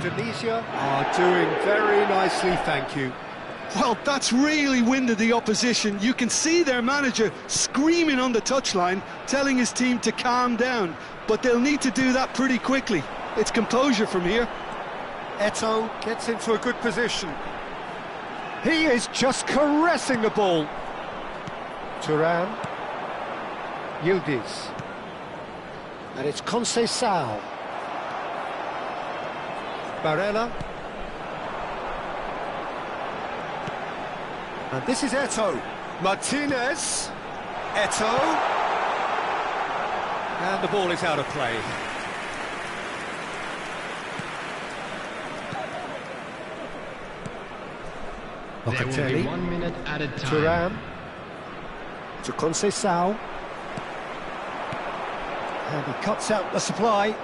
Indonesia are doing very nicely, thank you. Well, that's really winded the opposition. You can see their manager screaming on the touchline, telling his team to calm down. But they'll need to do that pretty quickly. It's composure from here. Eto'o gets into a good position. He is just caressing the ball. Thuram. Yildiz. And it's Conceição. Barella. And this is Eto'o. Martinez. Eto'o. And the ball is out of play. Locatelli. 1 minute added time. Thuram. To Conceição. And he cuts out the supply.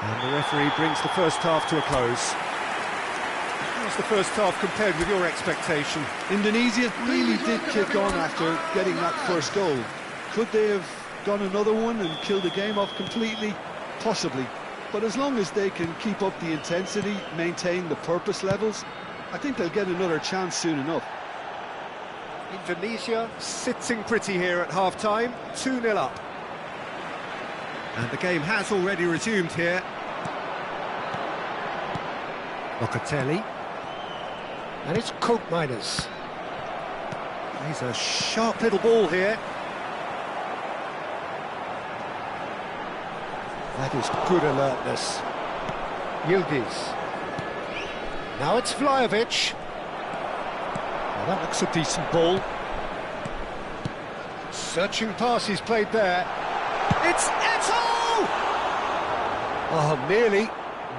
And the referee brings the first half to a close. How's the first half compared with your expectation? Indonesia really did kick on after getting that first goal. Could they have gone another one and killed the game off completely? Possibly. But as long as they can keep up the intensity, maintain the purpose levels, I think they'll get another chance soon enough. Indonesia sitting pretty here at half-time, 2-0 up. And the game has already resumed here. Locatelli. And it's Koopmeiners. He's a sharp little ball here. That is good alertness. Yildiz. Now it's Vlahovic. Well, that looks a decent ball. Searching pass he's played there. It's Eto'o! Oh,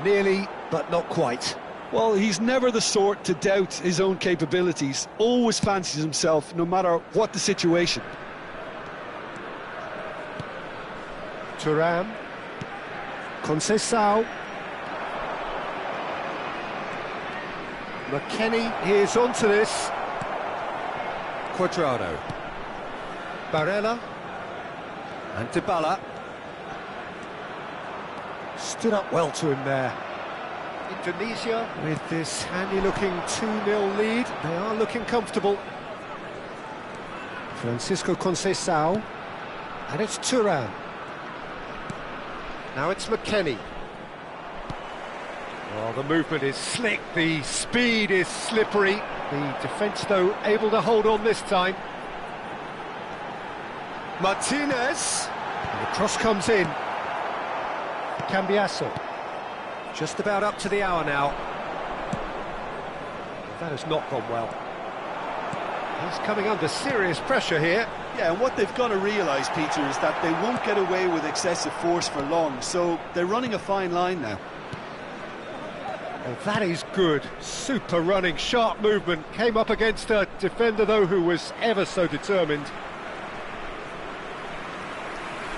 nearly, but not quite. Well, he's never the sort to doubt his own capabilities. Always fancies himself, no matter what the situation. Thuram. Conceição. McKennie is onto this. Cuadrado. Barella. And Dybala. Stood up well to him there. Indonesia, with this handy-looking 2-0 lead, they are looking comfortable. Francisco Conceição. And it's Thuram. Now it's McKennie. Oh, the movement is slick, the speed is slippery. The defence, though, able to hold on this time. Martinez. And the cross comes in. Cambiasso. Just about up to the hour now. That has not gone well. He's coming under serious pressure here. Yeah, and what they've got to realise, Peter, is that they won't get away with excessive force for long, so they're running a fine line now. Oh, that is good. Super running, sharp movement. Came up against a defender, though, who was ever so determined.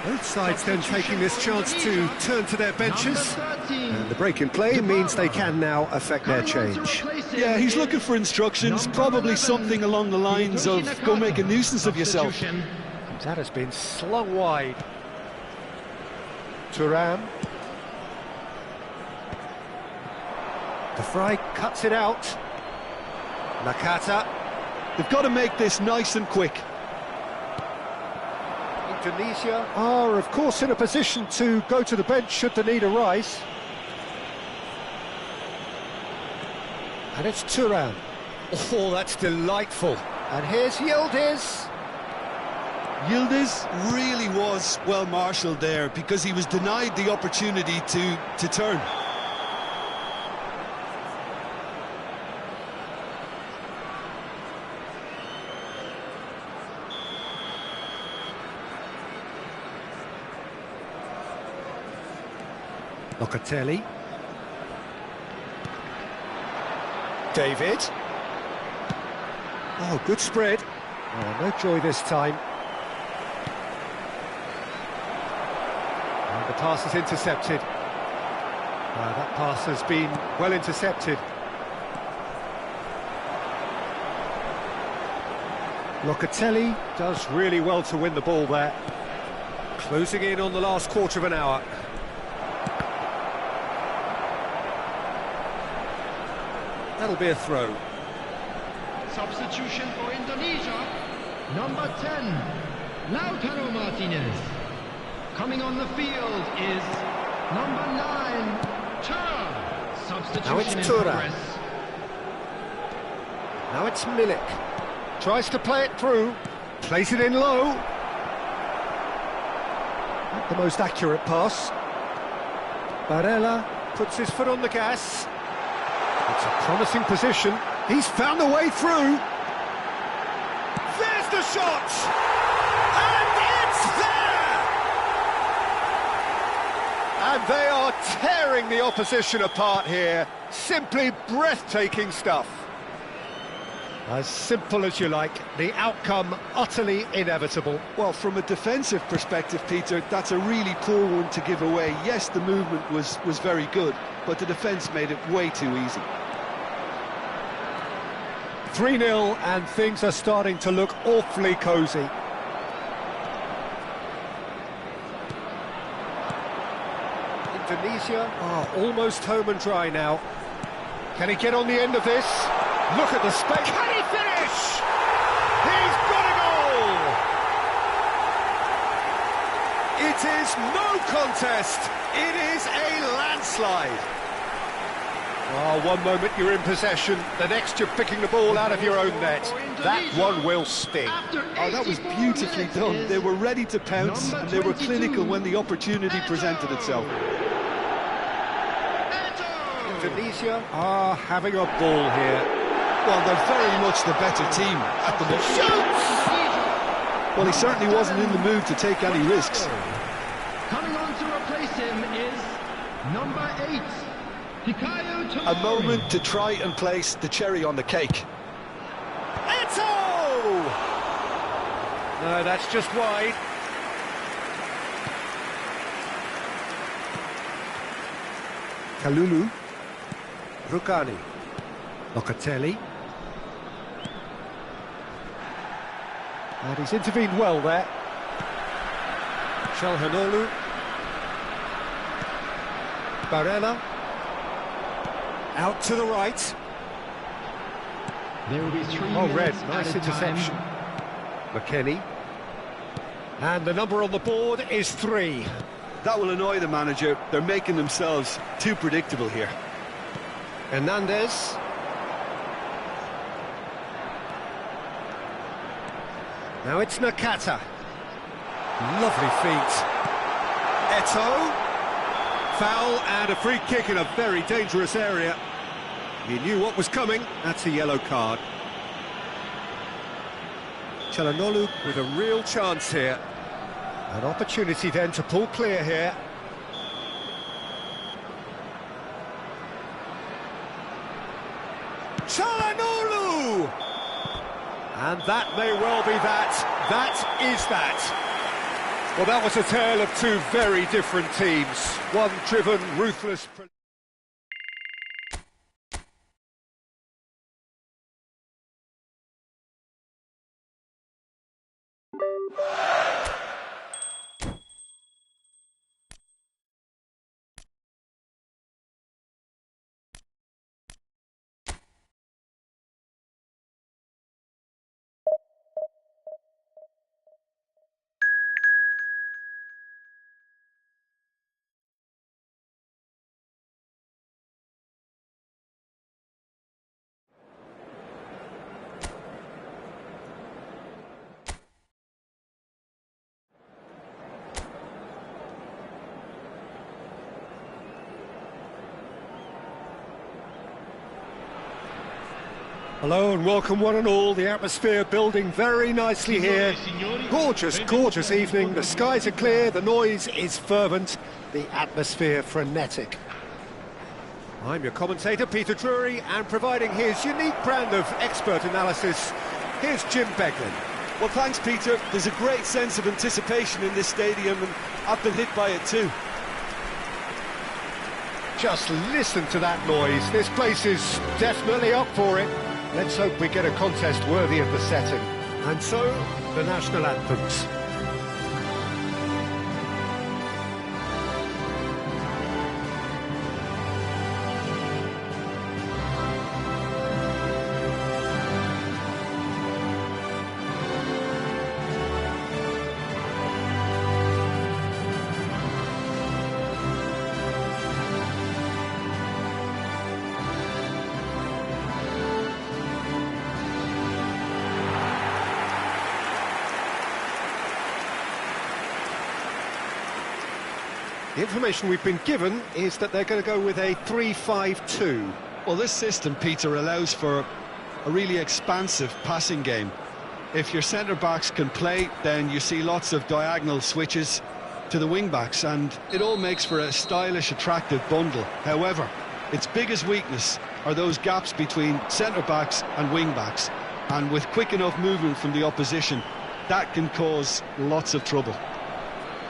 Both sides then taking this chance to turn to their benches. And the break in play means they can now affect their change. Yeah, he's looking for instructions, probably something along the lines of, go make a nuisance of yourself. That has been slung wide. Thuram. De Vrij cuts it out. Nakata. They've got to make this nice and quick. Indonesia are, of course, in a position to go to the bench should the need arise. And it's Thuram. Oh, that's delightful. And here's Yildiz. Yildiz really was well marshalled there because he was denied the opportunity to turn. Locatelli. David. Oh, good spread. Oh, no joy this time. And the pass is intercepted. That pass has been well intercepted. Locatelli does really well to win the ball there. Closing in on the last quarter of an hour. That'll be a throw. Substitution for Indonesia. Number 10, Lautaro Martinez. Coming on the field is number 9, Tura. Substitution Now it's in Tura. progress. Now it's Milik. Tries to play it through. Plays it in low. Not the most accurate pass. Barella puts his foot on the gas. It's a promising position. He's found a way through. There's the shot! And it's there! And they are tearing the opposition apart here. Simply breathtaking stuff. As simple as you like, the outcome utterly inevitable. Well, from a defensive perspective, Peter, that's a really poor one to give away. Yes, the movement was very good, but the defence made it way too easy. 3-0 and things are starting to look awfully cosy. Indonesia are almost home and dry now. Can he get on the end of this? Look at the space. Can he finish? He's got a goal! It is no contest. It is a landslide. Oh, one moment you're in possession, the next you're picking the ball out of your own net. That one will sting. Oh, that was beautifully done. They were ready to pounce, and they were clinical when the opportunity presented itself. Indonesia are having a ball here. Well, they're very much the better team at the moment. Shoots! Well, he certainly wasn't in the mood to take any risks. Coming on to replace him is number 8, Fikayo Tomori. A moment to try and place the cherry on the cake. Eto'o! No, that's just wide. Kalulu. Rukani. Locatelli. And he's intervened well there. Calhanoglu. Barella. Out to the right. There will be 3 Oh, minutes Red, at nice a interception. time. McKennie. And the number on the board is 3. That will annoy the manager. They're making themselves too predictable here. Hernandez. Now it's Nakata. Lovely feet. Eto'o. Foul and a free kick in a very dangerous area. He knew what was coming. That's a yellow card. Calhanoglu with a real chance here. An opportunity then to pull clear here. Calhanoglu! And that may well be that. That is that. Well, that was a tale of two very different teams. One driven, ruthless... Hello and welcome one and all. The atmosphere building very nicely here. Gorgeous, gorgeous evening. The skies are clear, the noise is fervent, the atmosphere frenetic. I'm your commentator, Peter Drury, and providing his unique brand of expert analysis, here's Jim Beglin. Well, thanks, Peter. There's a great sense of anticipation in this stadium, and I've been hit by it too. Just listen to that noise. This place is definitely up for it. Let's hope we get a contest worthy of the setting. And so, the national anthems. The information we've been given is that they're going to go with a 3-5-2. Well, this system, Peter, allows for a really expansive passing game. If your centre-backs can play, then you see lots of diagonal switches to the wing-backs, and it all makes for a stylish, attractive bundle. However, its biggest weakness are those gaps between centre-backs and wing-backs, and with quick enough movement from the opposition, that can cause lots of trouble.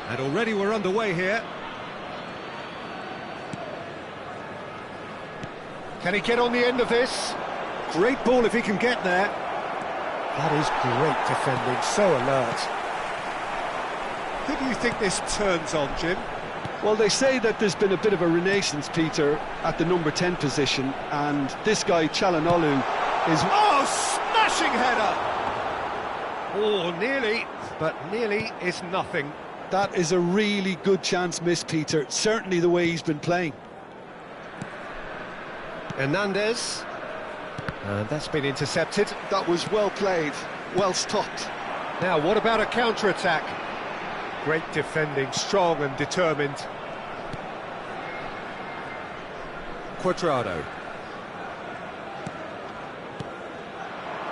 And already we're underway here. Can he get on the end of this? Great ball if he can get there. That is great defending, so alert. Who do you think this turns on, Jim? Well, they say that there's been a bit of a renaissance, Peter, at the number 10 position, and this guy, Çalhanoğlu, is... Oh, smashing header! Oh, nearly, but nearly is nothing. That is a really good chance missed, Peter, certainly the way he's been playing. Hernandez. And that's been intercepted. That was well played, well stopped. Now, what about a counter-attack? Great defending, strong and determined. Cuadrado.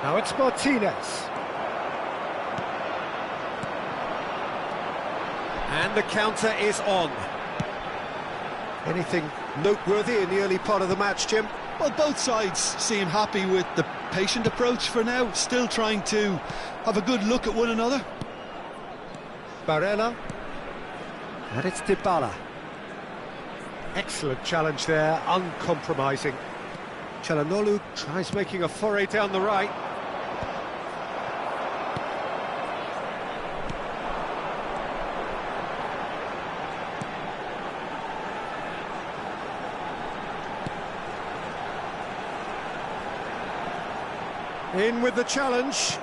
Now it's Martinez. And the counter is on. Anything noteworthy in the early part of the match, Jim? Well, both sides seem happy with the patient approach for now, still trying to have a good look at one another. Barella. And it's Dybala. Excellent challenge there, uncompromising. Çalhanoğlu tries making a foray down the right. In with the challenge.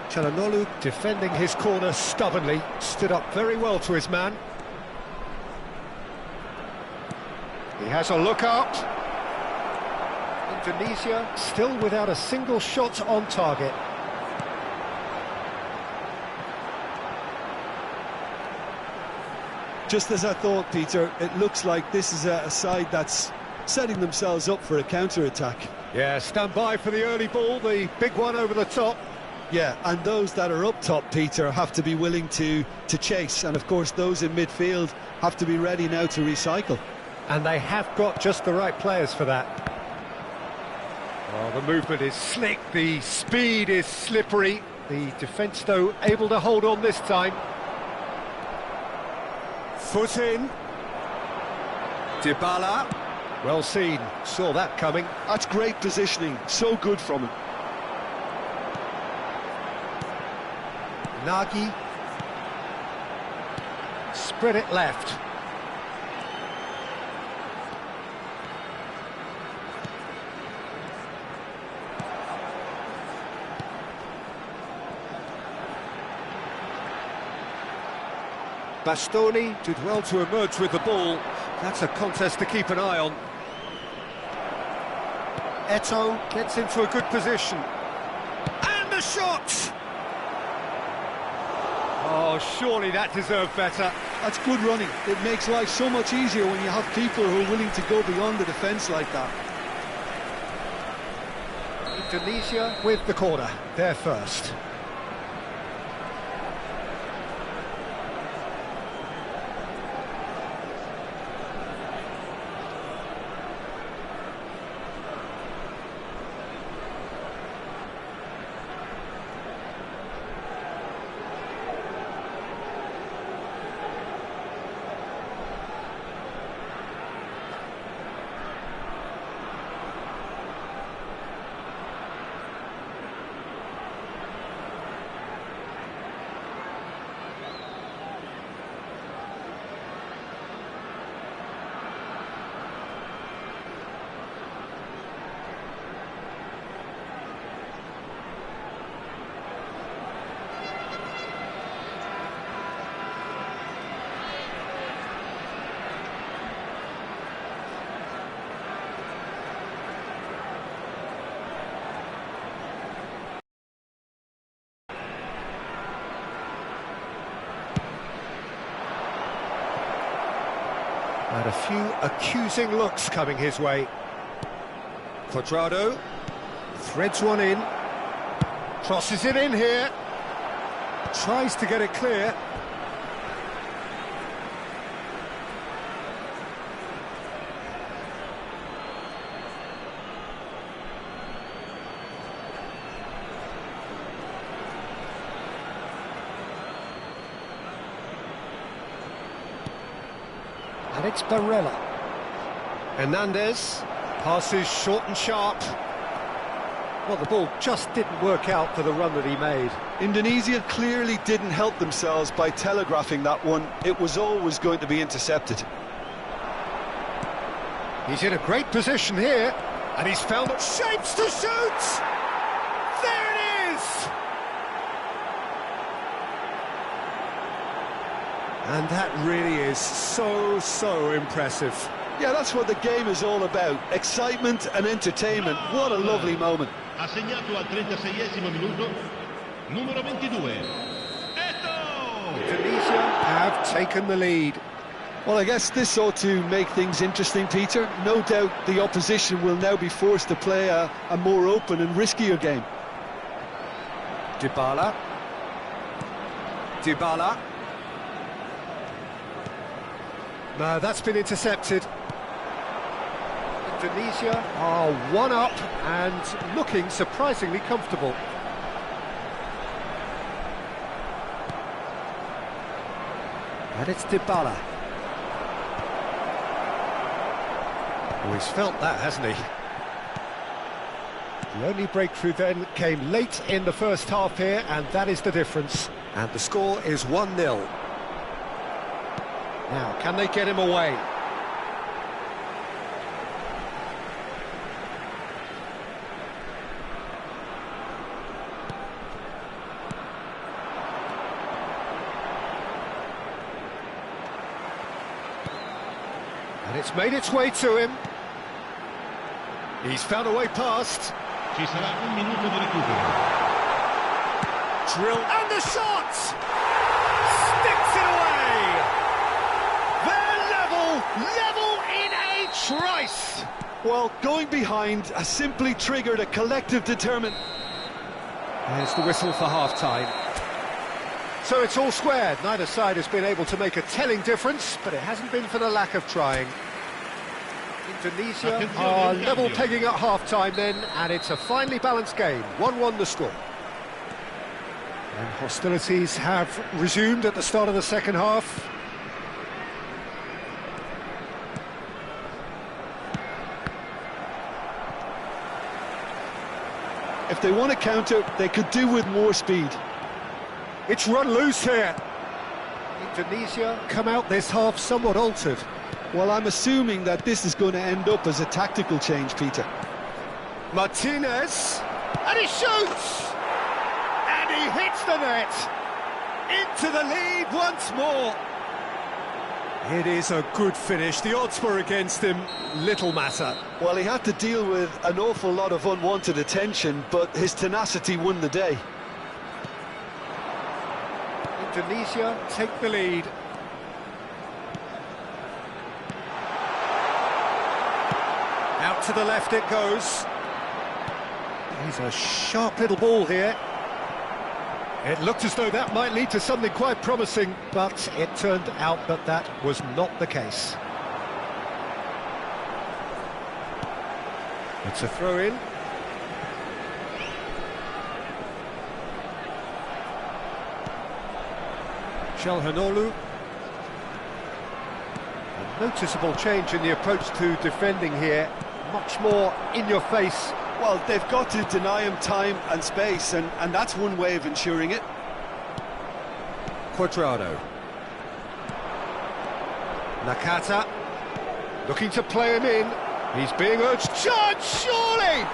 Çalhanoğlu defending his corner stubbornly, stood up very well to his man. He has a look out. Indonesia still without a single shot on target. Just as I thought, Peter, it looks like this is a side that's setting themselves up for a counter-attack. Yeah, stand by for the early ball, the big one over the top. Yeah, and those that are up top, Peter, have to be willing to chase, and of course those in midfield have to be ready now to recycle. And they have got just the right players for that. Oh, the movement is slick, the speed is slippery. The defence, though, able to hold on this time. Foot in. Dybala. Well seen, saw that coming. That's great positioning, so good from him. Nagy. Spread it left. Bastoni did well to emerge with the ball. That's a contest to keep an eye on. Eto'o gets into a good position. And the shot! Oh, surely that deserved better. That's good running. It makes life so much easier when you have people who are willing to go beyond the defence like that. Indonesia with the corner, they're first. few accusing looks coming his way. Cuadrado threads one in, crosses it in here, tries to get it clear. And it's Barella. Hernandez passes short and sharp. Well, the ball just didn't work out for the run that he made. Indonesia clearly didn't help themselves by telegraphing that one. It was always going to be intercepted. He's in a great position here, and he's found shapes to shoot! There it is! And that really is so impressive. Yeah, that's what the game is all about. Excitement and entertainment. What a lovely moment. Ha segnato al 36esimo minuto, numero 22. Indonesia have taken the lead. Well, I guess this ought to make things interesting, Peter. No doubt the opposition will now be forced to play a more open and riskier game. Dybala. No, that's been intercepted. Indonesia are one up and looking surprisingly comfortable. And it's Dybala. Oh, he's felt that, hasn't he? The only breakthrough then came late in the first half here, and that is the difference. And the score is 1-0. Now, can they get him away? And it's made its way to him. He's found a way past. Ci sarà un minuto di recupero. Drill and the shot! Sticks it away! They're level in a trice! Well, going behind has simply triggered a collective determination. There's the whistle for half-time. So it's all squared. Neither side has been able to make a telling difference, but it hasn't been for the lack of trying. Indonesia are level pegging at half-time then, and it's a finely balanced game. 1-1 the score. And hostilities have resumed at the start of the second half. If they want to counter, they could do with more speed. It's run loose here. Indonesia come out this half somewhat altered. Well, I'm assuming that this is going to end up as a tactical change, Peter. Martinez, and he shoots! And he hits the net! Into the lead once more! It is a good finish. The odds were against him, little matter. Well, he had to deal with an awful lot of unwanted attention, but his tenacity won the day. Indonesia take the lead. Out to the left it goes. He's a sharp little ball here. It looked as though that might lead to something quite promising, but it turned out that that was not the case. It's a throw-in. Calhanoglu. A noticeable change in the approach to defending here. Much more in your face. Well, they've got to deny him time and space, and that's one way of ensuring it. Cuadrado. Nakata. Looking to play him in. He's being urged. Charge, surely!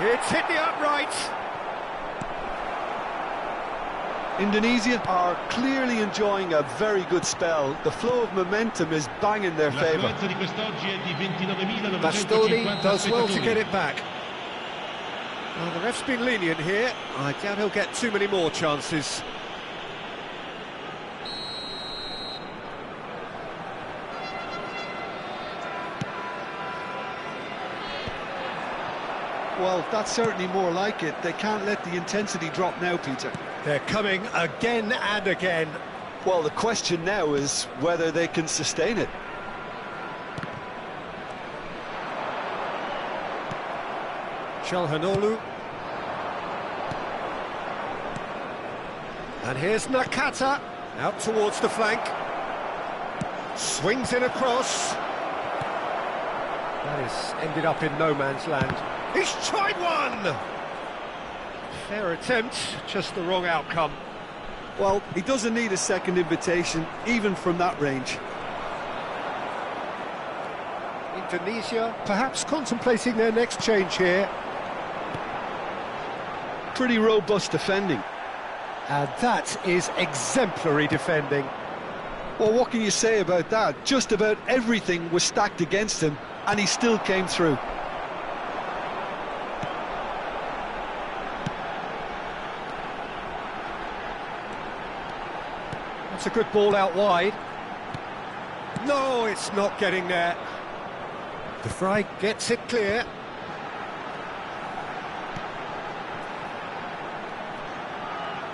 It's hit the upright. Indonesia are clearly enjoying a very good spell. The flow of momentum is bang in their favour. Bastoni does well to get it back. Well, the ref's been lenient here. I doubt he'll get too many more chances. Well, that's certainly more like it. They can't let the intensity drop now, Peter. They're coming again and again. Well, the question now is whether they can sustain it. Çalhanoğlu. And here's Nakata, out towards the flank. Swings in across. That has ended up in no man's land. He's tried one! Fair attempt, just the wrong outcome. Well, he doesn't need a second invitation, even from that range. Indonesia perhaps contemplating their next change here. Pretty robust defending. And that is exemplary defending. Well, what can you say about that? Just about everything was stacked against him, and he still came through. That's a good ball out wide. No, it's not getting there. De Vrij gets it clear.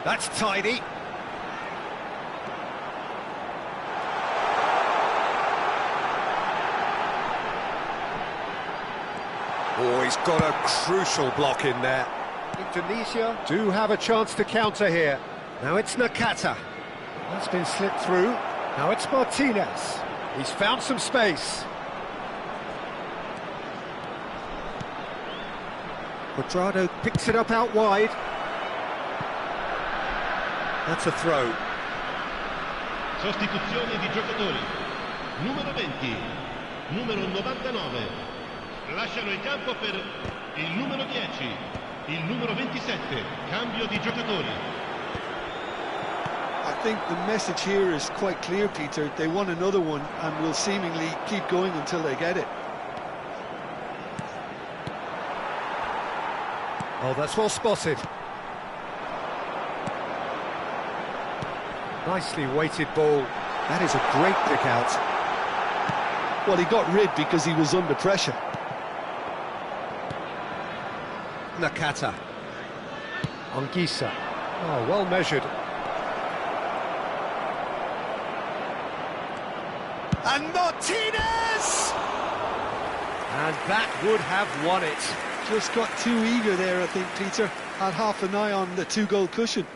That's tidy. Oh, he's got a crucial block in there. Indonesia do have a chance to counter here. Now it's Nakata. That's been slipped through. Now it's Martinez. He's found some space. Cuadrado picks it up out wide. That's a throw. Sostituzione di giocatori. Numero 20, numero 99. Lasciano il campo per il numero 10, il numero 27. Cambio di giocatori. I think the message here is quite clear, Peter. They want another one and will seemingly keep going until they get it. Oh, that's well spotted. Nicely weighted ball. That is a great pick out. Well, he got rid because he was under pressure. Nakata. Anguissa. Oh, well measured. And Martinez! And that would have won it. Just got too eager there, I think, Peter. Had half an eye on the two-goal cushion.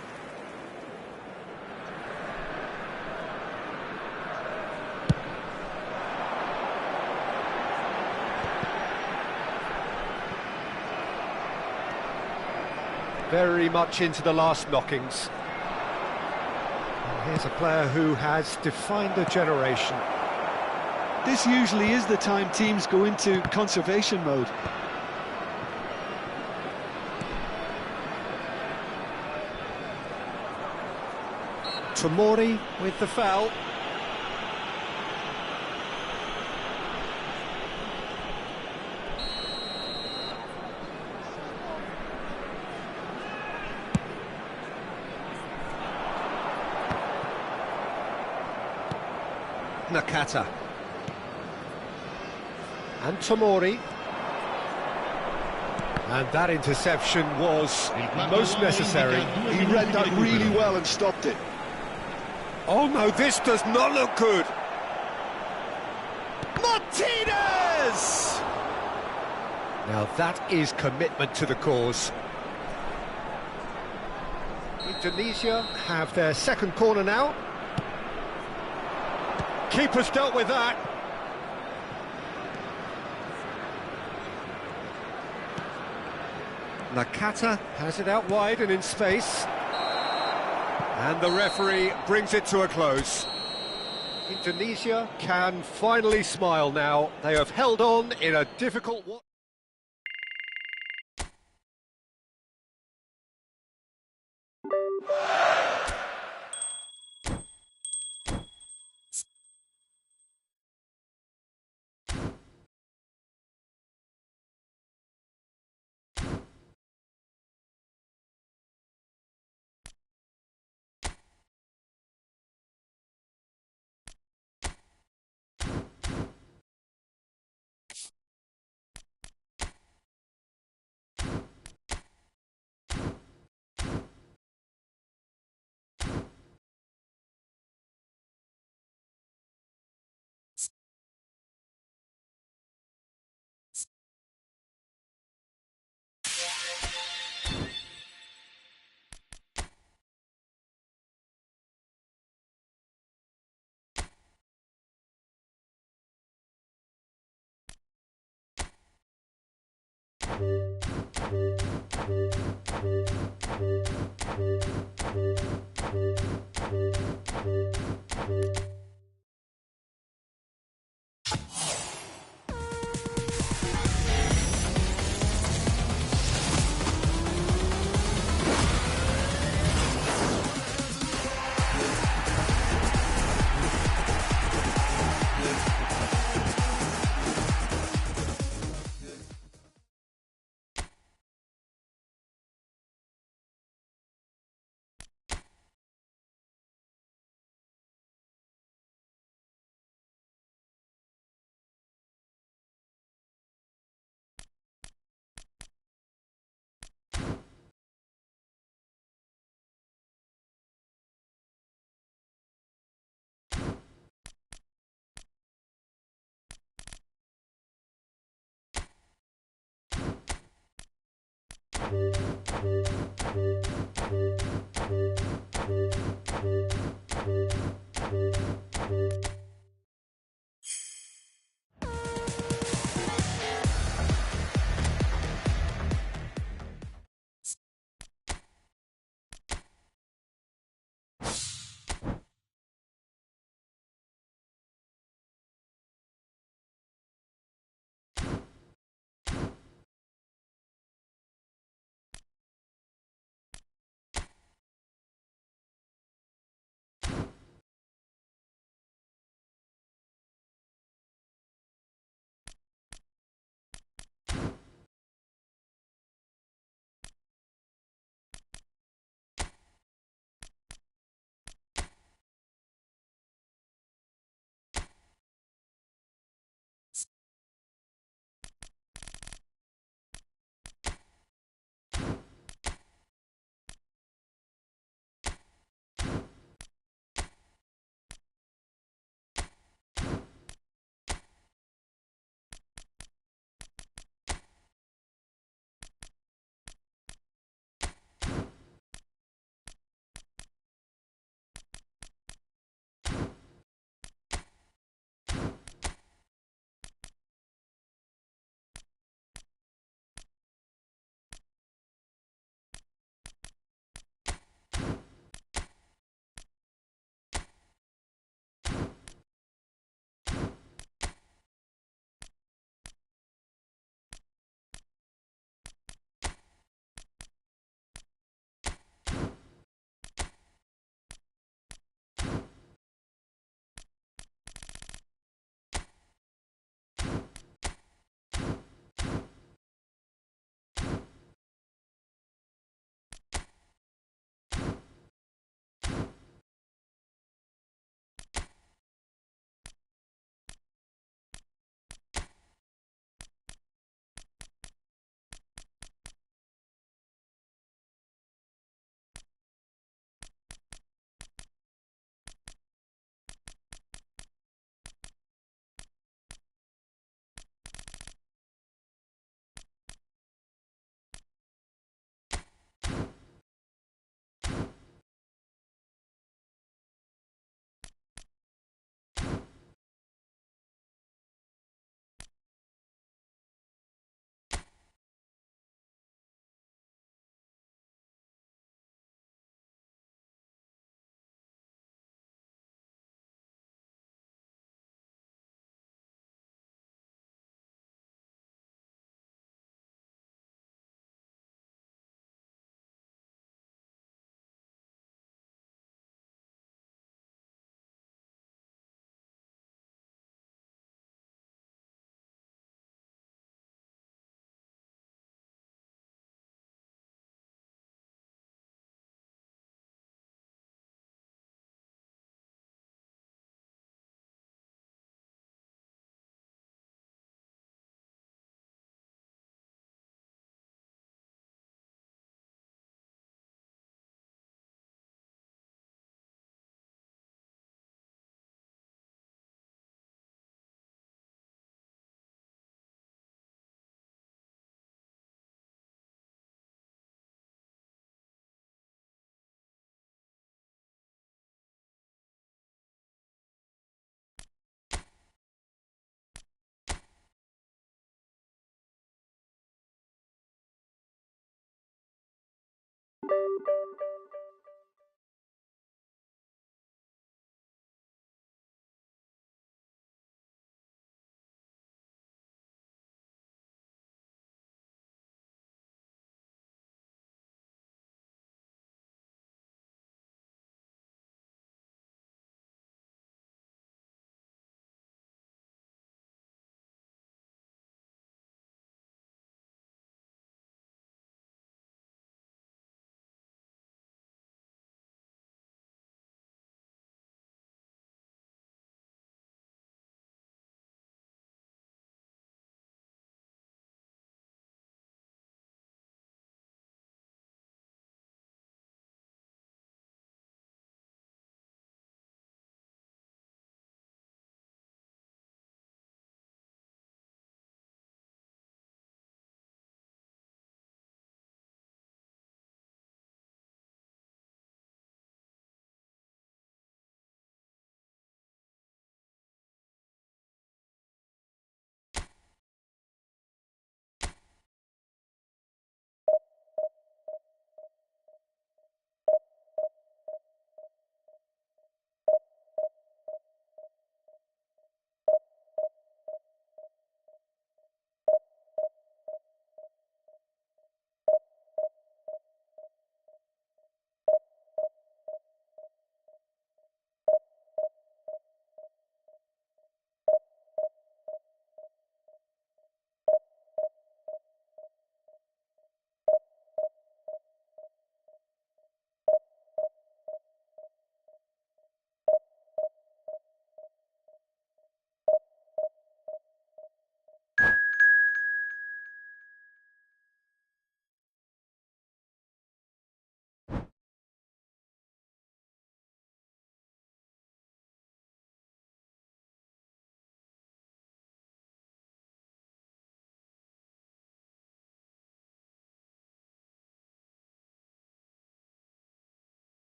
Very much into the last knockings. And here's a player who has defined a generation. This usually is the time teams go into conservation mode. Tomori with the foul. Nakata. And Tomori. And that interception was most necessary. He read that really well and stopped it. Oh no, this does not look good. Martinez! Now that is commitment to the cause. Indonesia have their second corner now. Keeper's dealt with that. Nakata has it out wide and in space. And the referee brings it to a close. Indonesia can finally smile now. They have held on in a difficult one.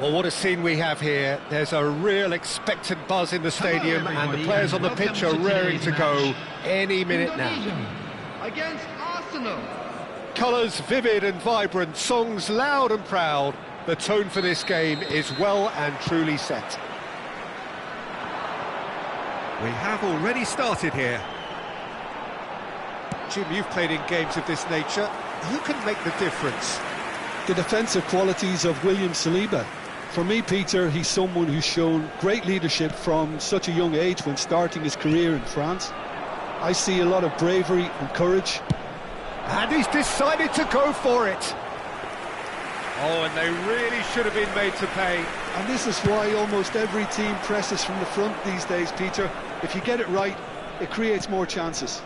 Well, what a scene we have here. There's a real expectant buzz in the stadium, and the players on the pitch are raring to go any minute now. Against Arsenal. Colours vivid and vibrant, songs loud and proud. The tone for this game is well and truly set. We have already started here. Jim, you've played in games of this nature. Who can make the difference? The defensive qualities of William Saliba. For me, Peter, he's someone who's shown great leadership from such a young age when starting his career in France. I see a lot of bravery and courage. And he's decided to go for it. Oh, and they really should have been made to pay. And this is why almost every team presses from the front these days, Peter. If you get it right, it creates more chances.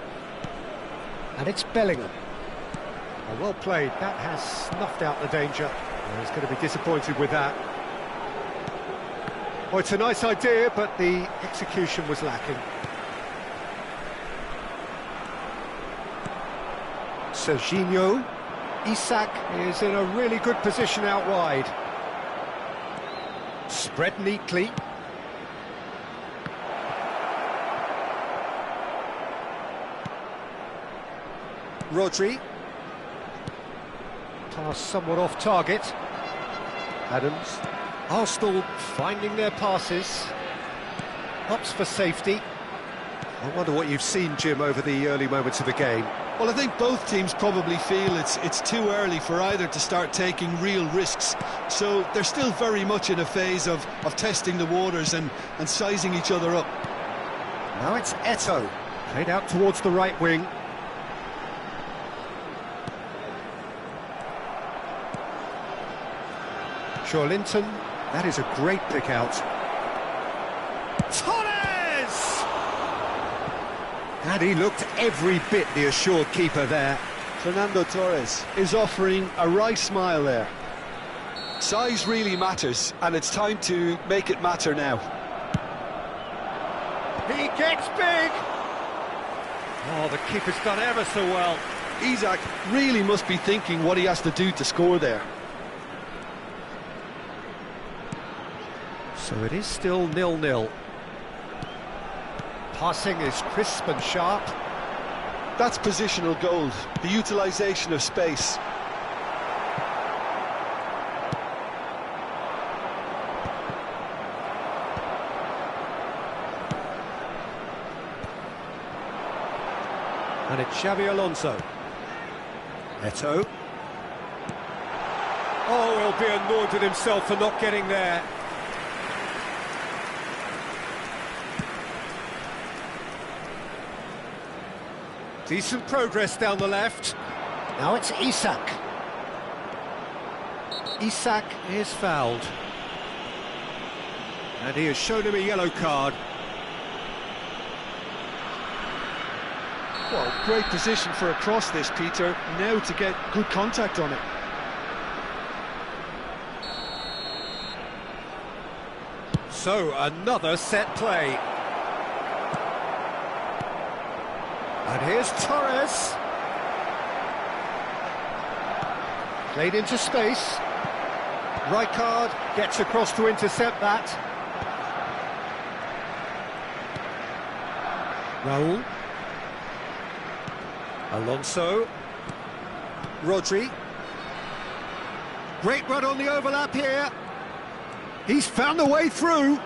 And it's Bellingham. Oh, well played. That has snuffed out the danger. Oh, he's going to be disappointed with that. Well, it's a nice idea, but the execution was lacking. Serginho. Isak is in a really good position out wide. Spread neatly. Rodri. Pass somewhat off target. Adams. Arsenal finding their passes. Opts for safety. I wonder what you've seen, Jim, over the early moments of the game. Well, I think both teams probably feel it's too early for either to start taking real risks. So they're still very much in a phase of testing the waters and sizing each other up. Now it's Eto'o. Played out towards the right wing. Joelinton. That is a great pick out. Torres! And he looked every bit the assured keeper there. Fernando Torres is offering a wry smile there. Size really matters, and it's time to make it matter now. He gets big! Oh, the keeper's done ever so well. Isak really must be thinking what he has to do to score there. So it is still 0-0. Passing is crisp and sharp. That's positional gold, the utilisation of space. And it's Xabi Alonso. Eto'o. Oh, he'll be annoyed with himself for not getting there. Decent progress down the left. Now it's Isak. Isak is fouled. And he has shown him a yellow card. Well, great position for a cross this, Peter. Now to get good contact on it. So, another set play. And here's Torres. Played into space. Rijkaard gets across to intercept that. Raul. Alonso. Rodri. Great run on the overlap here. He's found a way through.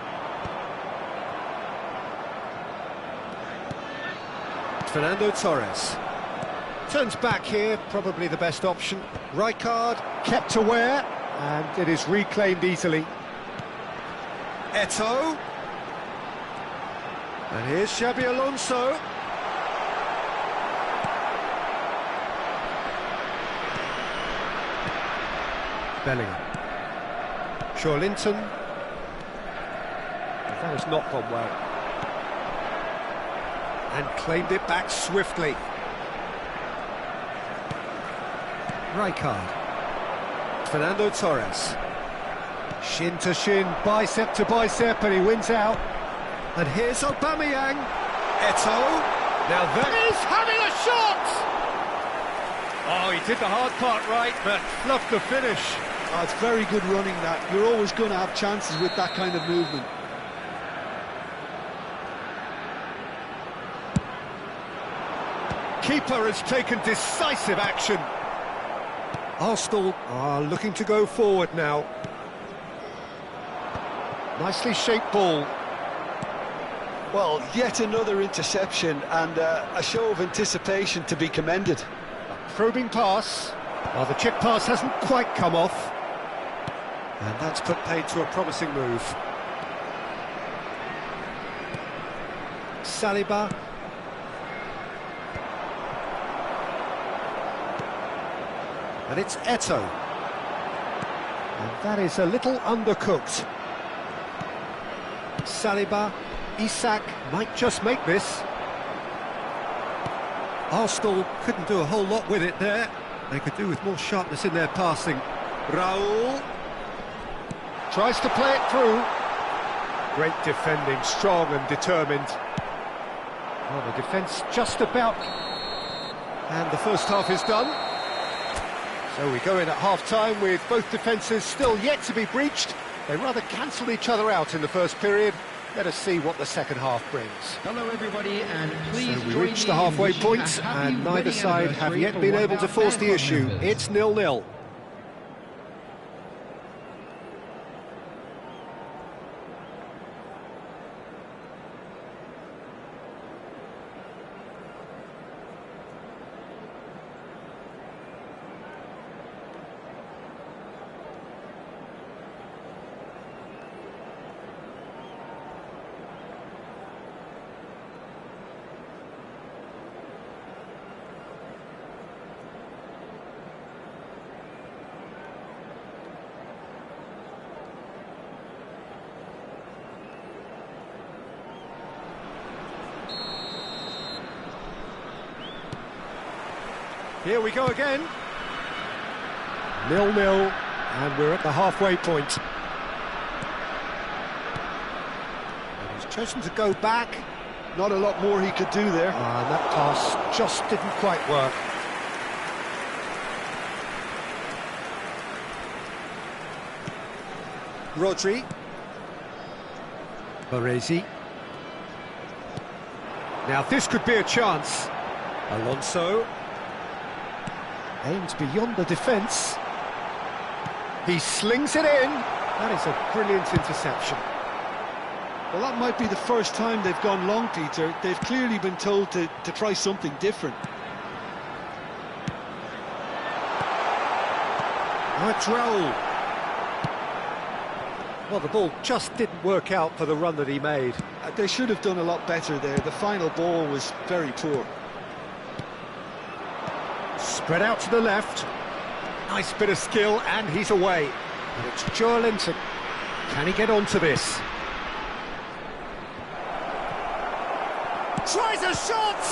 Fernando Torres. Turns back here, probably the best option. Rijkaard kept aware, and it is reclaimed easily. Eto'o. And here's Xabi Alonso. Bellingham. Joelinton. That has not gone well. And claimed it back swiftly. Rijkaard. Fernando Torres. Shin to shin, bicep to bicep, and he wins out. And here's Aubameyang. Eto'o. Now that is having a shot! Oh, he did the hard part right, but fluffed the finish. Oh, it's very good running that. You're always going to have chances with that kind of movement. Keeper has taken decisive action. Arsenal are looking to go forward now. Nicely shaped ball. Well, yet another interception and a show of anticipation to be commended. Probing pass. Well, the chip pass hasn't quite come off. And that's put paid to a promising move. Saliba. And it's Eto'o. And that is a little undercooked. Saliba. Isak might just make this. Arsenal couldn't do a whole lot with it there. They could do with more sharpness in their passing. Raul tries to play it through. Great defending, strong and determined. Well, the defence just about. And the first half is done. So we go in at half-time with both defences still yet to be breached. They rather cancelled each other out in the first period. Let us see what the second half brings. Hello everybody, and please So we reached the halfway point, and neither side have yet been able to force the issue. It's 0-0. Here we go again. 0-0, and we're at the halfway point. And he's chosen to go back. Not a lot more he could do there. And that pass just didn't quite work. Rodri. Baresi. Now this could be a chance. Alonso. Aims beyond the defence. He slings it in. That is a brilliant interception. Well, that might be the first time they've gone long, Peter. They've clearly been told to try something different. Now it's Raul. Well, the ball just didn't work out for the run that he made. They should have done a lot better there. The final ball was very poor. Spread out to the left. Nice bit of skill, and he's away. And it's Joelinton. Can he get onto this? Tries a shot!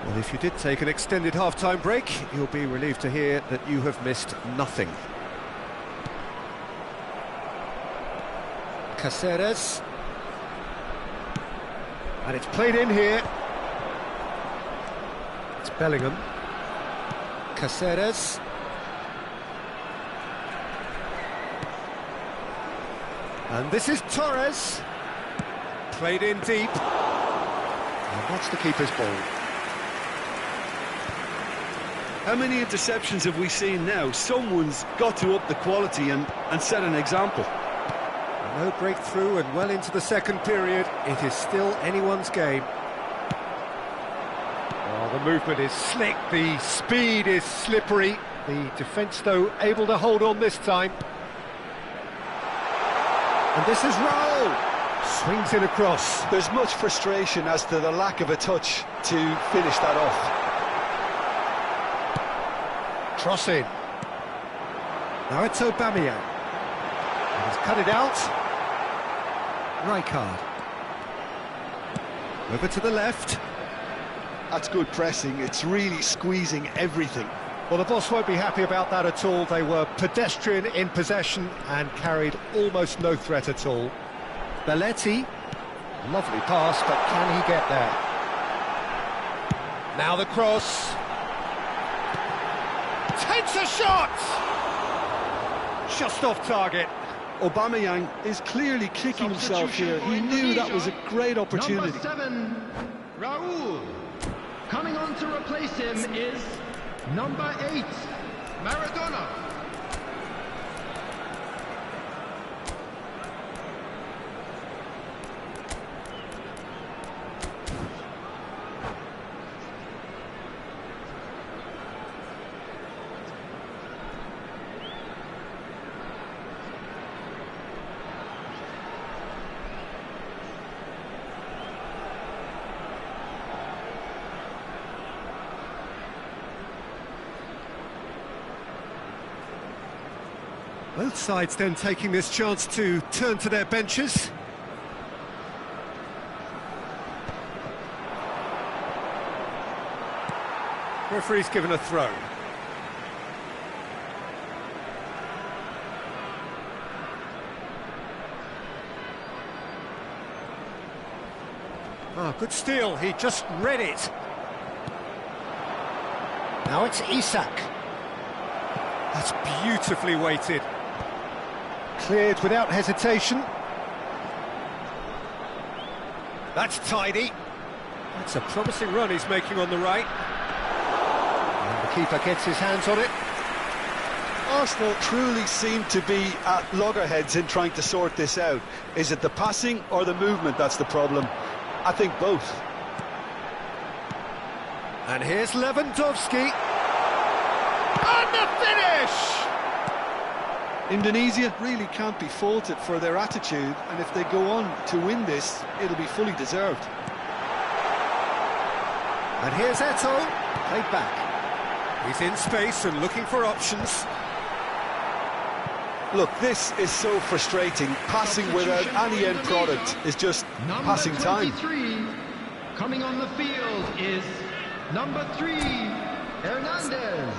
Well, if you did take an extended half-time break, you'll be relieved to hear that you have missed nothing. Caceres. And it's played in here. It's Bellingham. Caceres. And this is Torres. Played in deep. And that's the keeper's ball. How many interceptions have we seen now? Someone's got to up the quality and set an example. No breakthrough, and well into the second period, it is still anyone's game. Oh, the movement is slick, the speed is slippery. The defence, though, able to hold on this time. And this is Raul. Swings in across. There's much frustration as to the lack of a touch to finish that off. Cross in. Now it's Aubameyang. And he's cut it out. Rijkaard. Over to the left. That's good pressing. It's really squeezing everything. Well, the boss won't be happy about that at all. They were pedestrian in possession and carried almost no threat at all. Belletti. Lovely pass, but can he get there? Now the cross. takes a shot! Just off target. Aubameyang is clearly kicking himself here. He knew that was a great opportunity. Number 7, Raul. Coming on to replace him is number 8, Maradona. Both sides then taking this chance to turn to their benches. Referee's given a throw. Ah, good steal, he just read it. Now it's Isak. That's beautifully weighted. Cleared without hesitation. That's tidy. That's a promising run he's making on the right. And the keeper gets his hands on it. Arsenal truly seem to be at loggerheads in trying to sort this out. Is it the passing or the movement that's the problem? I think both. And here's Lewandowski. And the finish! Indonesia really can't be faulted for their attitude, and if they go on to win this, it'll be fully deserved. And here's Eto'o, played back. He's in space and looking for options. Look, this is so frustrating. Passing without any end product is just passing time. Number 23, coming on the field is number 3, Hernandez.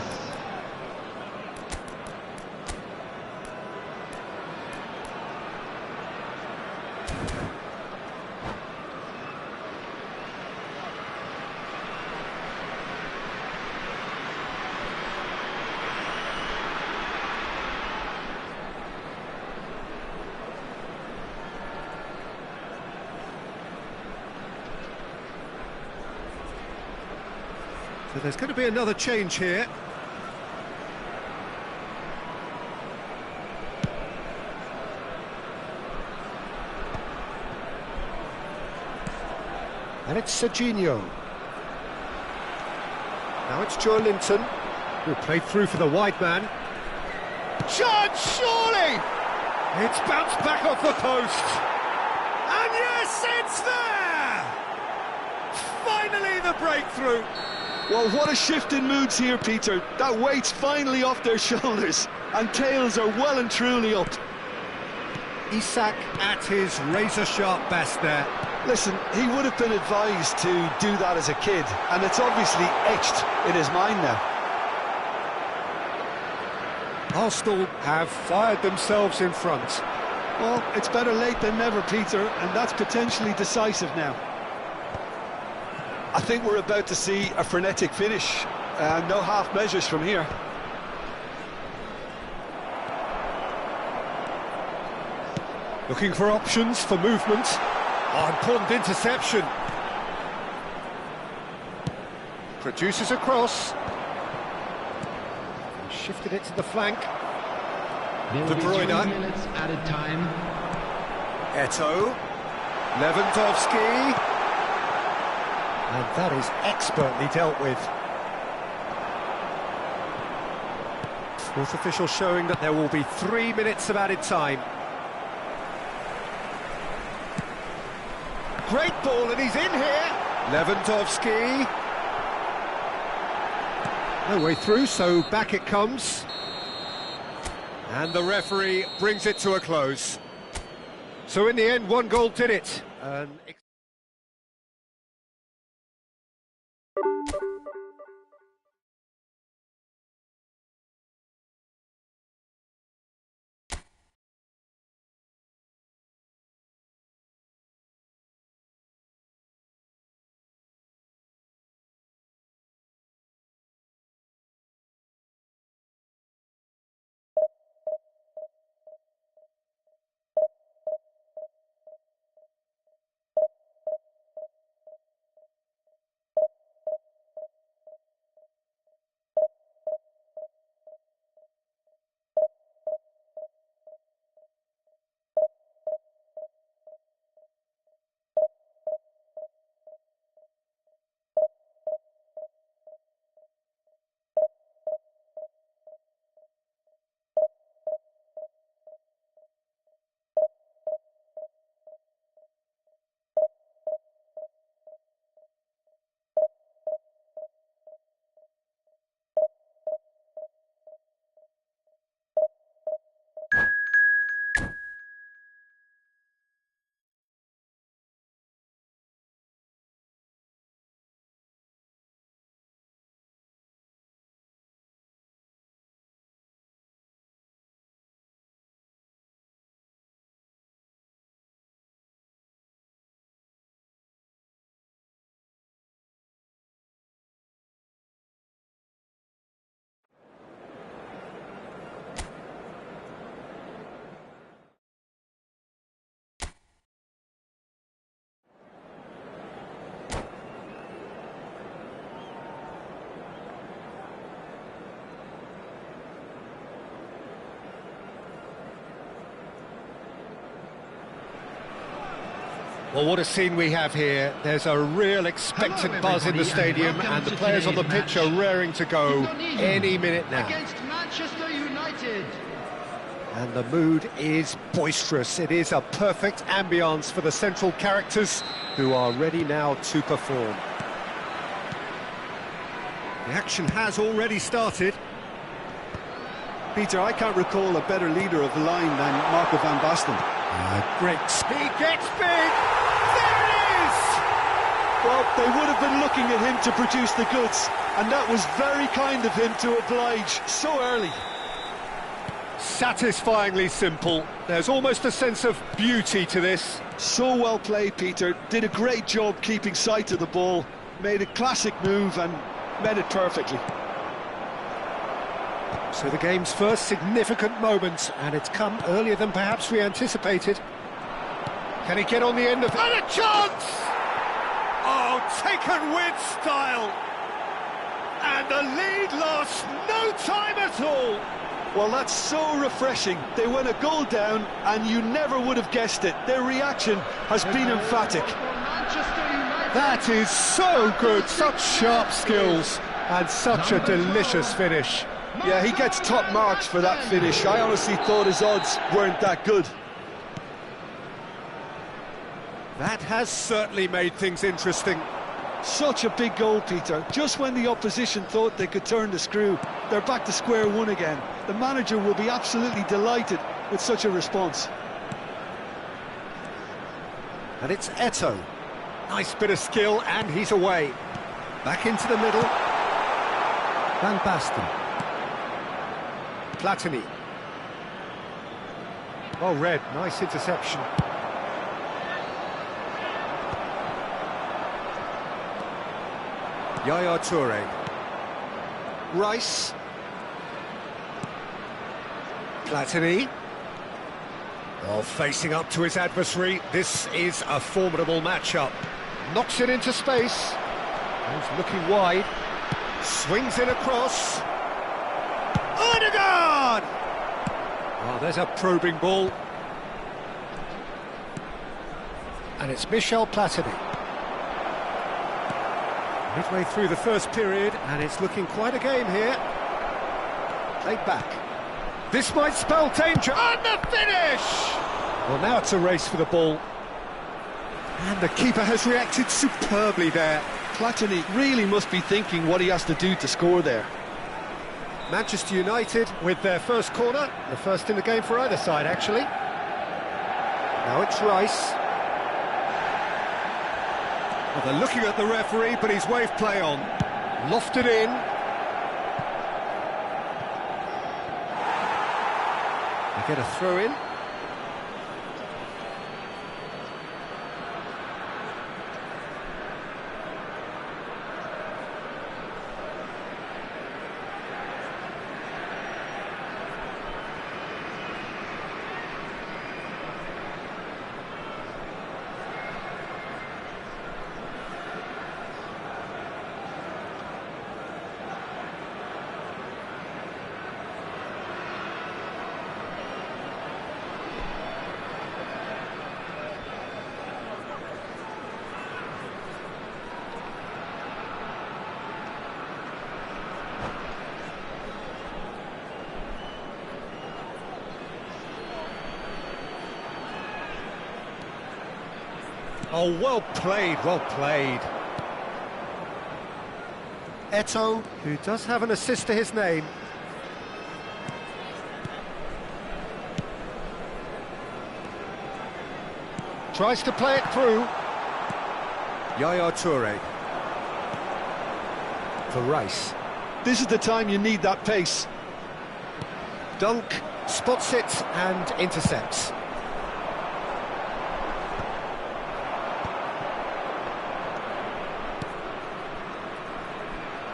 So there's going to be another change here. And it's Serginho. Now it's Joe Linton, who played through for the wide man. Shot, surely! It's bounced back off the post. And yes, it's there! Finally the breakthrough. Well, what a shift in moods here, Peter. That weight's finally off their shoulders, and tails are well and truly up. Isak at his razor-sharp best there. Listen, he would have been advised to do that as a kid, and it's obviously etched in his mind now. Arsenal have fired themselves in front. Well, it's better late than never, Peter, and that's potentially decisive now. I think we're about to see a frenetic finish, and no half measures from here. Looking for options for movement. Oh, important interception. Produces a cross. Shifted it to the flank. There De will be Bruyne. 3 minutes added time. Eto'o. Lewandowski. And that is expertly dealt with. Fourth official showing that there will be 3 minutes of added time. Great ball, and he's in here. Lewandowski. No way through, so back it comes. And the referee brings it to a close. So in the end, 1 goal did it. Well, what a scene we have here. There's a real expectant buzz in the stadium, and the players on the pitch are raring to go any minute now. Against Manchester United. And the mood is boisterous. It is a perfect ambience for the central characters who are ready now to perform. The action has already started. Peter, I can't recall a better leader of the line than Marco van Basten. Great. He gets big. There it is! Well, they would have been looking at him to produce the goods, and that was very kind of him to oblige so early. Satisfyingly simple. There's almost a sense of beauty to this. So well played, Peter. Did a great job keeping sight of the ball, made a classic move and met it perfectly. So the game's first significant moment, and it's come earlier than perhaps we anticipated. Can he get on the end of it? And a chance! Oh, taken with style! And the lead lost no time at all! Well, that's so refreshing. They went a goal down, and you never would have guessed it. Their reaction has been emphatic. That is so good, such sharp skills, and such a delicious finish. Yeah, he gets top marks for that finish. I honestly thought his odds weren't that good. That has certainly made things interesting. Such a big goal, Peter. Just when the opposition thought they could turn the screw, they're back to square one again. The manager will be absolutely delighted with such a response. And it's Eto'o. Nice bit of skill, and he's away. Back into the middle. Van Basten. Platini. Well read, nice interception. Yaya Toure. Rice. Platini. Oh, facing up to his adversary. This is a formidable matchup. Knocks it into space. He's looking wide. Swings it across. Odegaard! Oh, there's a probing ball. And it's Michel Platini. Midway through the first period, and it's looking quite a game here. Played back. This might spell danger. And the finish! Well, now it's a race for the ball. And the keeper has reacted superbly there. Platini really must be thinking what he has to do to score there. Manchester United with their first corner, the first in the game for either side, actually. Now it's Rice. Well, they're looking at the referee, but he's waved play on. Lofted in. They get a throw in. Oh, well played, well played. Eto'o, who does have an assist to his name. Tries to play it through. Yaya Toure. For Rice. This is the time you need that pace. Dunk, spots it and intercepts.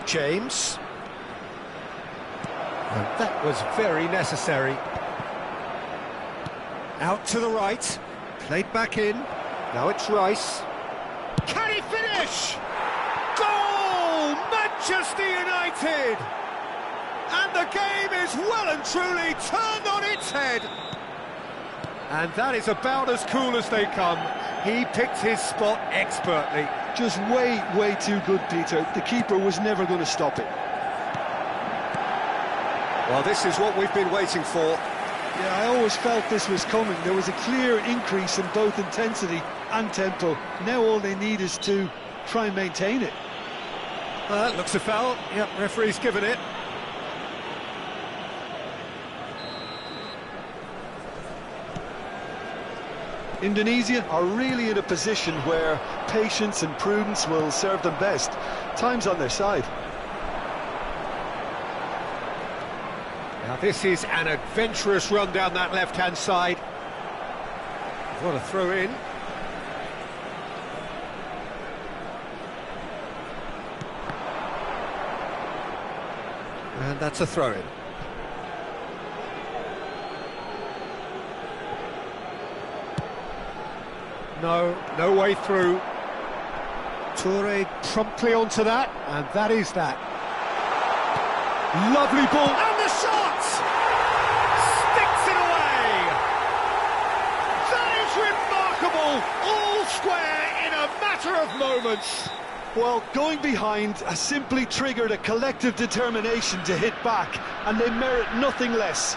James. And that was very necessary. Out to the right. Played back in. Now it's Rice. Can he finish? Goal! Manchester United! And the game is well and truly turned on its head. And that is about as cool as they come. He picked his spot expertly. Just way too good, Peter. The keeper was never going to stop it. Well, this is what we've been waiting for. Yeah, I always felt this was coming. There was a clear increase in both intensity and tempo. Now all they need is to try and maintain it. That looks a foul. Yep, referee's given it. Indonesia are really in a position where patience and prudence will serve them best. Time's on their side. Now this is an adventurous run down that left-hand side. What a throw in. And that's a throw in. No way through. Toure promptly onto that, and that is that. Lovely ball, and the shot! Sticks it away! That is remarkable! All square in a matter of moments. Well, going behind has simply triggered a collective determination to hit back, and they merit nothing less.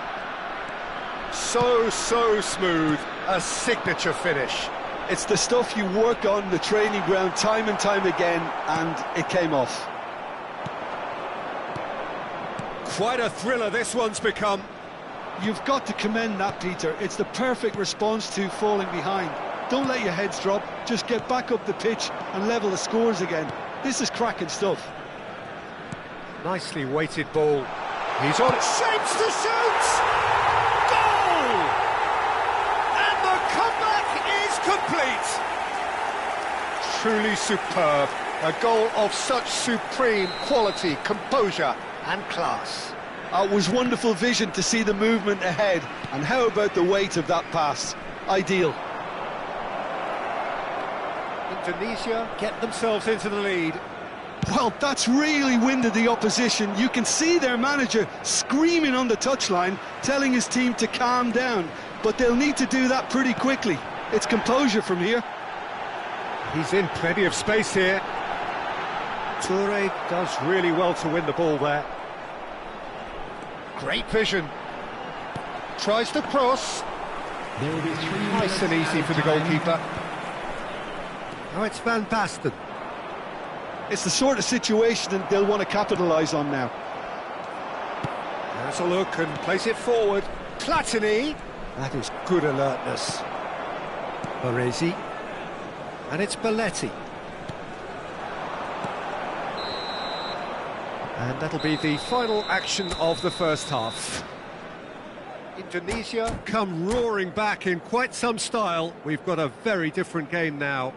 So smooth, a signature finish. It's the stuff you work on the training ground time and time again, and it came off. Quite a thriller this one's become. You've got to commend that, Peter. It's the perfect response to falling behind. Don't let your heads drop, just get back up the pitch and level the scores again. This is cracking stuff. Nicely weighted ball. He's on it, shapes to shoot! Goal! And the comeback is complete. Truly superb. A goal of such supreme quality, composure and class. It was wonderful vision to see the movement ahead. And how about the weight of that pass? Ideal. Indonesia get themselves into the lead. Well, that's really winded the opposition. You can see their manager screaming on the touchline, telling his team to calm down. But they'll need to do that pretty quickly. It's composure from here. He's in plenty of space here. Toure does really well to win the ball there. Great vision. Tries to cross. There will be 3 Nice and easy for the goalkeeper. Now it's Van Basten. It's the sort of situation that they'll want to capitalise on now. Has a look and plays it forward. Platini. That is good alertness. Baresi. And it's Belletti. And that'll be the final action of the first half. Indonesia come roaring back in quite some style. We've got a very different game now.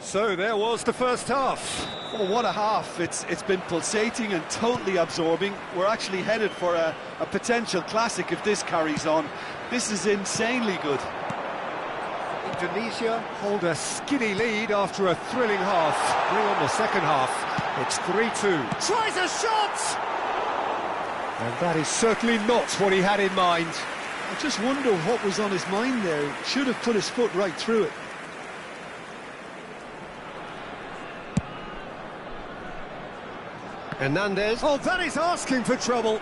So there was the first half. Oh, what a half. It's been pulsating and totally absorbing. We're actually headed for a potential classic if this carries on. This is insanely good. Indonesia hold a skinny lead after a thrilling half. Bring on the second half. It's 3-2. Tries a shot! And that is certainly not what he had in mind. I just wonder what was on his mind there. Should have put his foot right through it. Hernandez. Oh, that is asking for trouble.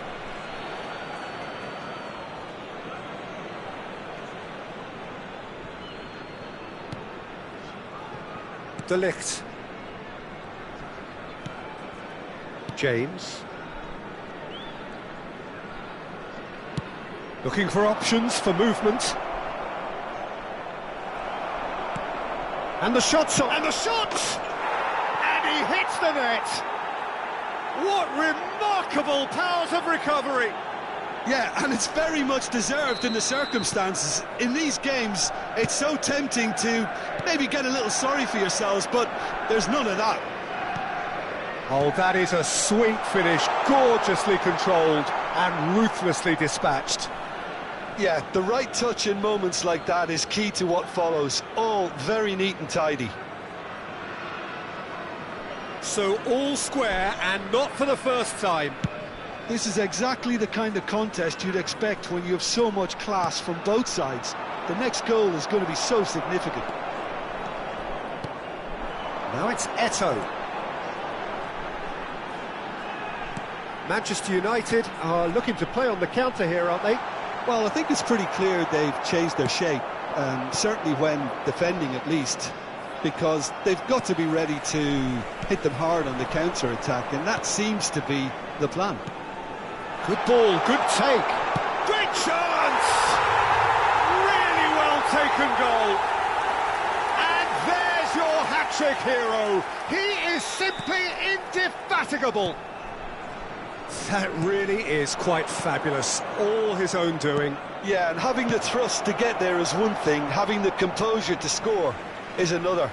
De Ligt. James. Looking for options for movement. And the shot's on. And the shot! And he hits the net. What remarkable powers of recovery! Yeah, and it's very much deserved in the circumstances. In these games, it's so tempting to maybe get a little sorry for yourselves, but there's none of that. Oh, that is a sweet finish, gorgeously controlled and ruthlessly dispatched. Yeah, the right touch in moments like that is key to what follows. All very neat and tidy. So all square, and not for the first time. This is exactly the kind of contest you'd expect when you have so much class from both sides. The next goal is going to be so significant. Now it's Eto'o. Manchester United are looking to play on the counter here, aren't they? Well, I think it's pretty clear they've changed their shape, certainly when defending at least, because they've got to be ready to hit them hard on the counter-attack, and that seems to be the plan. Good ball, good take. Great chance! Really well taken goal. And there's your hat-trick hero. He is simply indefatigable. That really is quite fabulous. All his own doing. Yeah, and having the thrust to get there is one thing, having the composure to score is another.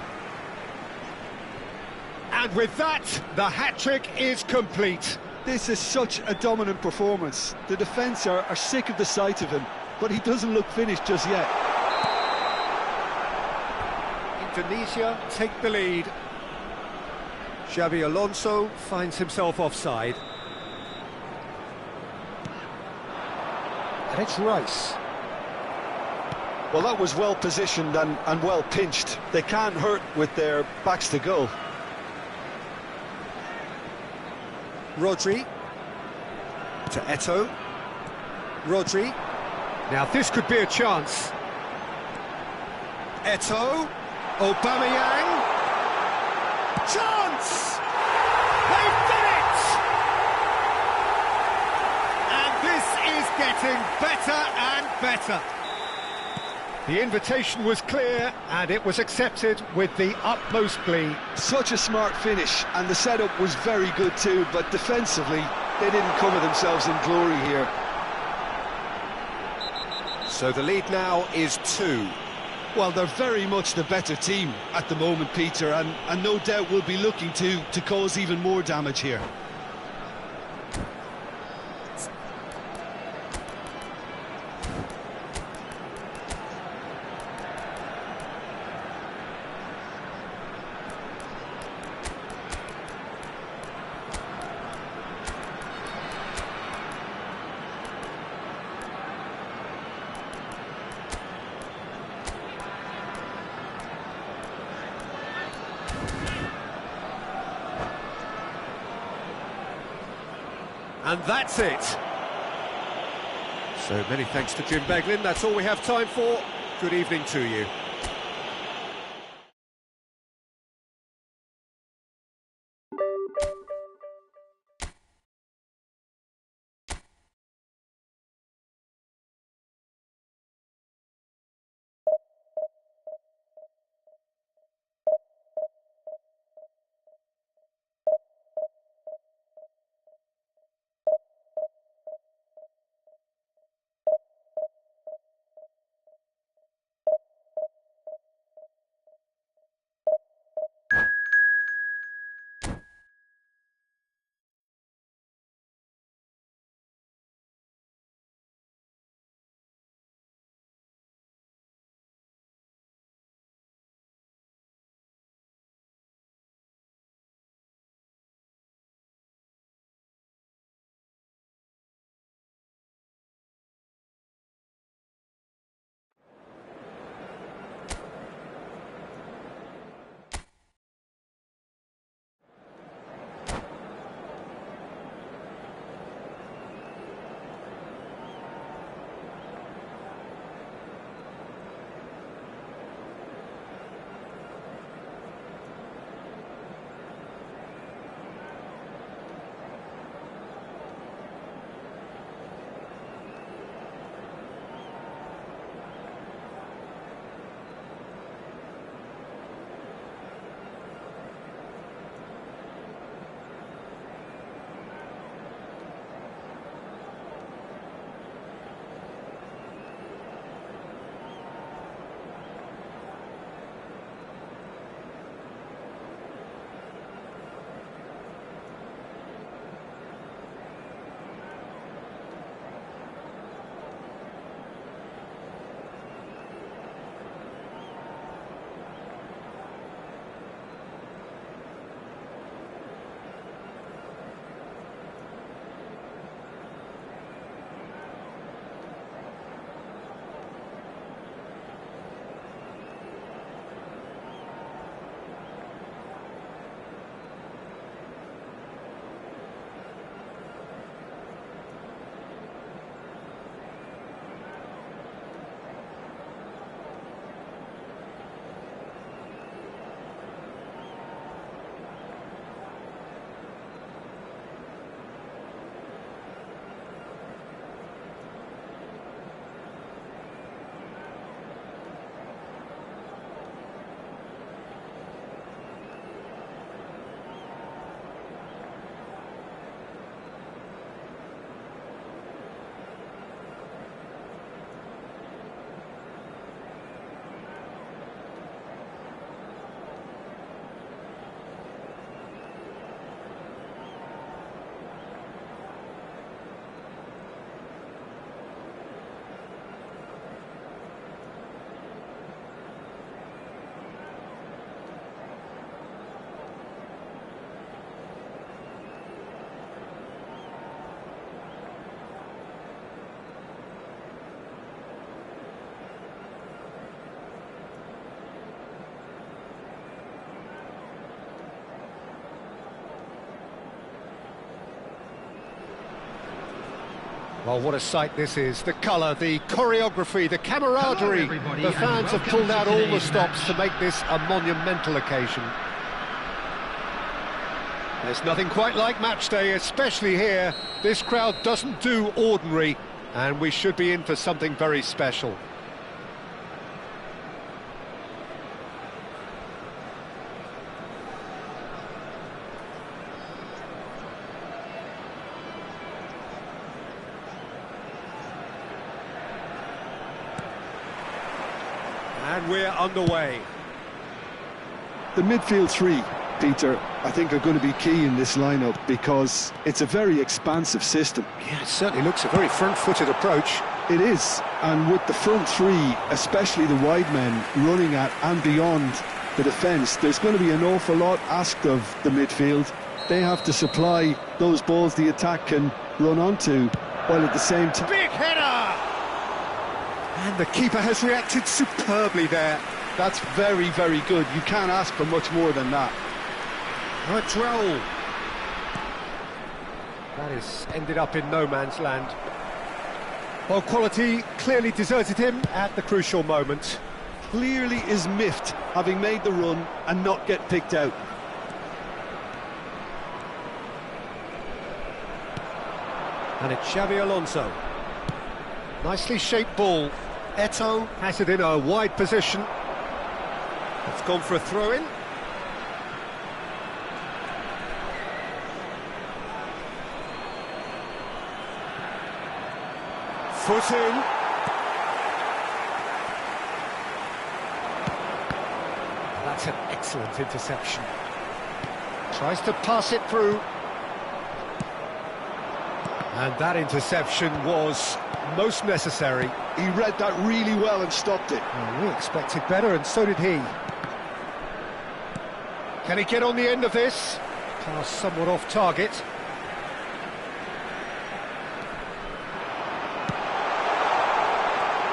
And with that, the hat-trick is complete. This is such a dominant performance. The defence are sick of the sight of him, but he doesn't look finished just yet. Indonesia take the lead. Xabi Alonso finds himself offside. And it's Rice. Well, that was well positioned and well pinched. They can't hurt with their backs to goal. Rodri to Eto'o. Rodri. Now this could be a chance. Eto'o. Aubameyang. Chance! They've done it! And this is getting better and better. The invitation was clear and it was accepted with the utmost glee. Such a smart finish, and the setup was very good too, but defensively they didn't cover themselves in glory here. So the lead now is 2. Well, they're very much the better team at the moment, Peter, and no doubt will be looking to cause even more damage here. And that's it. So many thanks to Jim Beglin. That's all we have time for. Good evening to you. Well, what a sight this is. The colour, the choreography, the camaraderie. everybody, The and fans have welcome pulled to out all the today's stops match. to make this a monumental occasion. There's nothing quite like match day, especially here. This crowd doesn't do ordinary, and we should be in for something very special. And we're underway. The midfield three, Peter, I think are going to be key in this lineup because it's a very expansive system. Yeah, it certainly looks a very front-footed approach. It is, and with the front three, especially the wide men, running at and beyond the defence, there's going to be an awful lot asked of the midfield. They have to supply those balls the attack can run onto, while at the same time... Big header! And the keeper has reacted superbly there. That's very, very good. You can't ask for much more than that. That's Raul. That has ended up in no man's land. Well, quality clearly deserted him at the crucial moment. Clearly is miffed, having made the run and not get picked out. And it's Xavi Alonso. Nicely shaped ball. Eto'o has it in a wide position. It's gone for a throw-in. Foot in. That's an excellent interception. Tries to pass it through. And that interception was most necessary. He read that really well and stopped it. Well, we expected better, and so did he. Can he get on the end of this? Pass somewhat off target.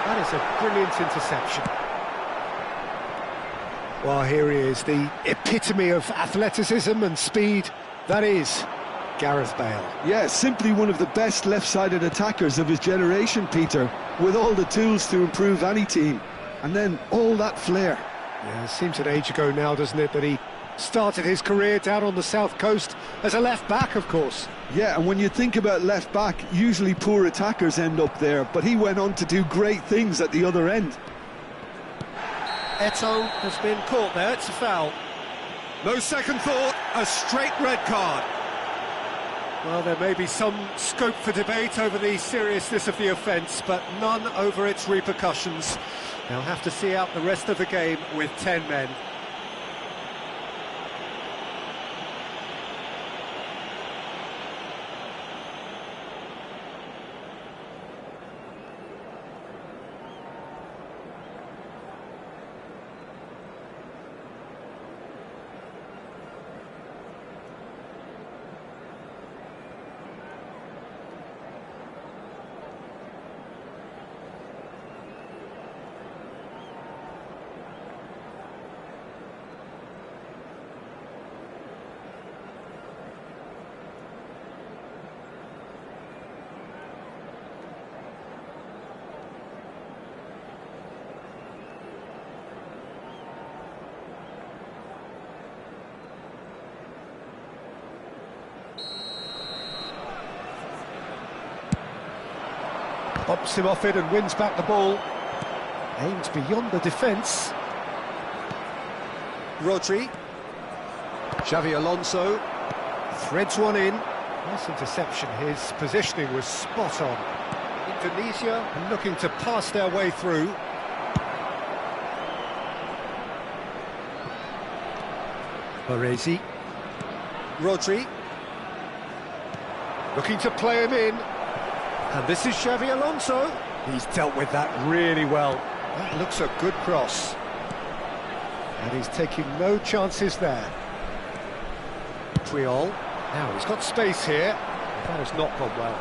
That is a brilliant interception. Well, here he is, the epitome of athleticism and speed. That is Gareth Bale. Yeah, simply one of the best left-sided attackers of his generation, Peter, with all the tools to improve any team. And then all that flair. Yeah, it seems an age ago now, doesn't it, that he started his career down on the south coast as a left-back, of course. Yeah, and when you think about left-back, usually poor attackers end up there, but he went on to do great things at the other end. Eto'o has been caught there, it's a foul. No second thought, a straight red card. Well, there may be some scope for debate over the seriousness of the offence, but none over its repercussions. They'll have to see out the rest of the game with 10 men. Bumps him off it and wins back the ball. Aimed beyond the defence. Rodri. Xavi Alonso. Threads one in. Nice interception. His positioning was spot on. Indonesia looking to pass their way through. Baresi. Rodri. Looking to play him in. And this is Xavi Alonso. He's dealt with that really well. That looks a good cross. And he's taking no chances there. Triol. Now he's got space here. That has not gone well.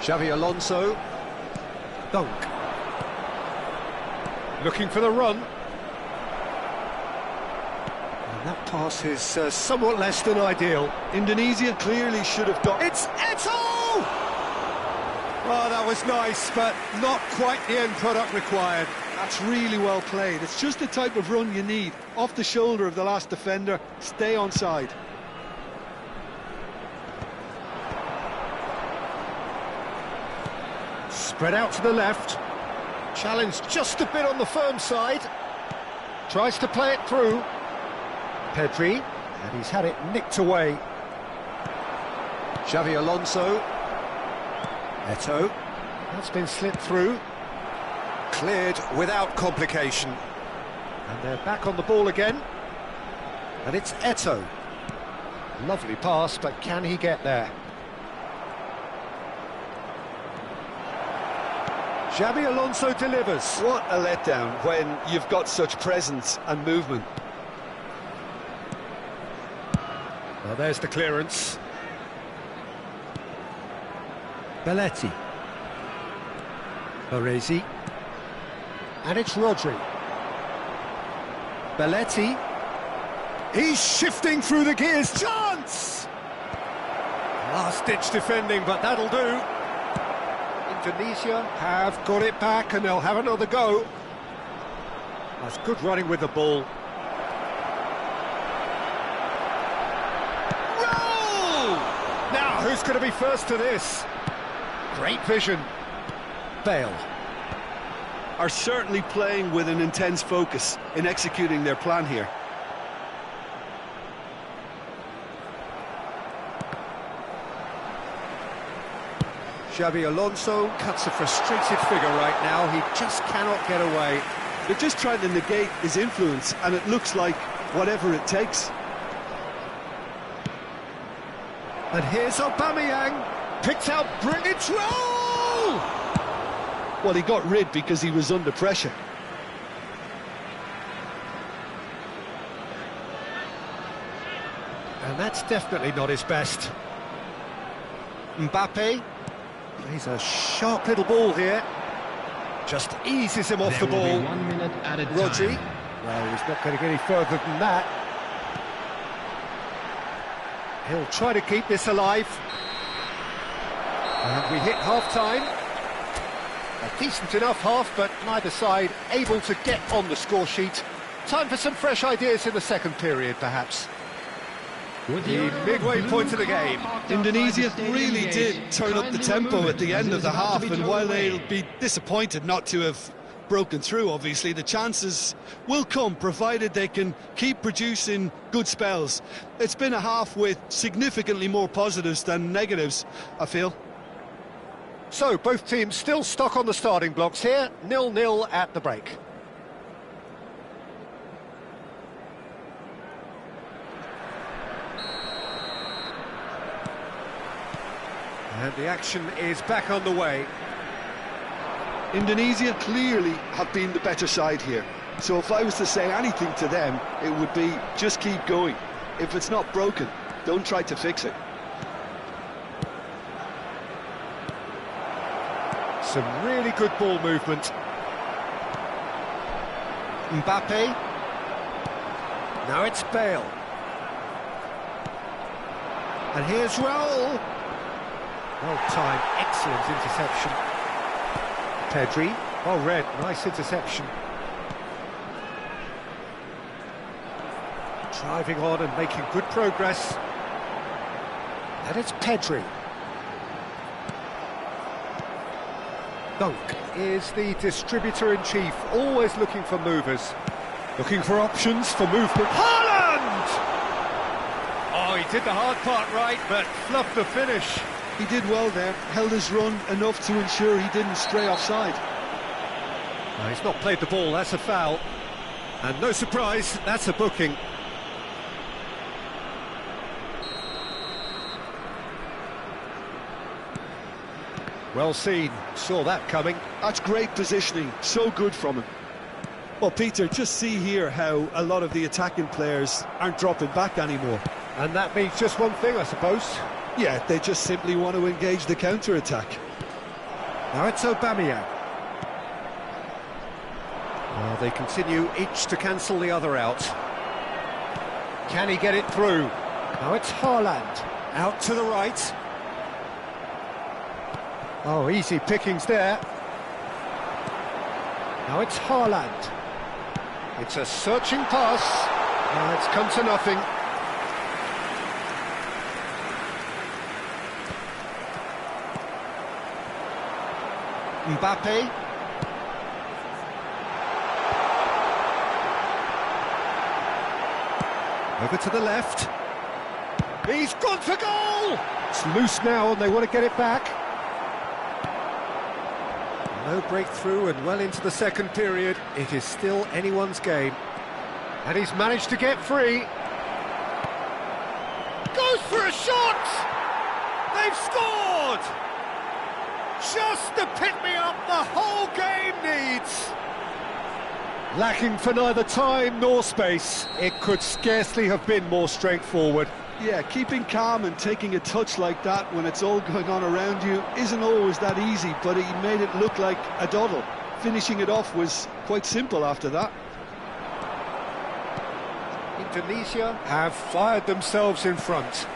Xavi Alonso. Dunk. Looking for the run. And that pass is somewhat less than ideal. Indonesia clearly should have got... It's Eto'o! Oh, that was nice, but not quite the end product required. That's really well played. It's just the type of run you need. Off the shoulder of the last defender, stay onside. Spread out to the left. Challenged just a bit on the firm side. Tries to play it through. Pedri, and he's had it nicked away. Xavi Alonso. Eto'o. That's been slipped through. Cleared without complication. And they're back on the ball again. And it's Eto'o. Lovely pass, but can he get there? Xabi Alonso delivers. What a letdown when you've got such presence and movement. Well, there's the clearance. Belletti. Baresi. And it's Rodri. Belletti. He's shifting through the gears. Chance! Last-ditch defending, but that'll do. Indonesia have got it back and they'll have another go. That's good running with the ball. Roll! Now, who's going to be first to this? Great vision. Bale. Are certainly playing with an intense focus in executing their plan here. Xabi Alonso cuts a frustrated figure right now. He just cannot get away. They're just trying to negate his influence, and it looks like whatever it takes. And here's Aubameyang. Picked out brilliant roll! Well, he got rid because he was under pressure. And that's definitely not his best. Mbappe plays a sharp little ball here. Just eases him off the There will ball. be 1 minute added Rodri. time. Well, he's not going to get any further than that. He'll try to keep this alive. And we hit half-time. A decent enough half, but neither side able to get on the score sheet. Time for some fresh ideas in the second period, perhaps. The midway point of the game. Indonesia really did turn up the tempo at the end of the half, and while they'll be disappointed not to have broken through, obviously, the chances will come, provided they can keep producing good spells. It's been a half with significantly more positives than negatives, I feel. So, both teams still stuck on the starting blocks here, 0-0 at the break. And the action is back on the way. Indonesia clearly have been the better side here. So if I was to say anything to them, it would be just keep going. If it's not broken, don't try to fix it. Some really good ball movement. Mbappe. Now it's Bale. And here's Raul. Well-timed, excellent interception. Pedri, well read, nice interception. Driving on and making good progress. And it's Pedri. Dunk is the distributor-in-chief, always looking for movers. Looking for options for movement. Haaland! Oh, he did the hard part right, but fluffed the finish. He did well there, held his run enough to ensure he didn't stray offside. No, he's not played the ball, that's a foul. And no surprise, that's a booking. Well seen, saw that coming. That's great positioning, so good from him. Well, Peter, just see here how a lot of the attacking players aren't dropping back anymore. And that means just one thing, I suppose. Yeah, they just simply want to engage the counter-attack. Now it's Aubameyang. Well, they continue each to cancel the other out. Can he get it through? Now it's Haaland. Out to the right. Oh, easy pickings there. Now it's Haaland. It's a searching pass. It's come to nothing. Mbappe. Over to the left. He's gone for goal! It's loose now and they want to get it back. No breakthrough and well into the second period. It is still anyone's game. And he's managed to get free. Goes for a shot! They've scored! Just the pick-me-up the whole game needs. Lacking for neither time nor space. It could scarcely have been more straightforward. Yeah, keeping calm and taking a touch like that when it's all going on around you isn't always that easy, but he made it look like a doddle. Finishing it off was quite simple after that. Indonesia have fired themselves in front.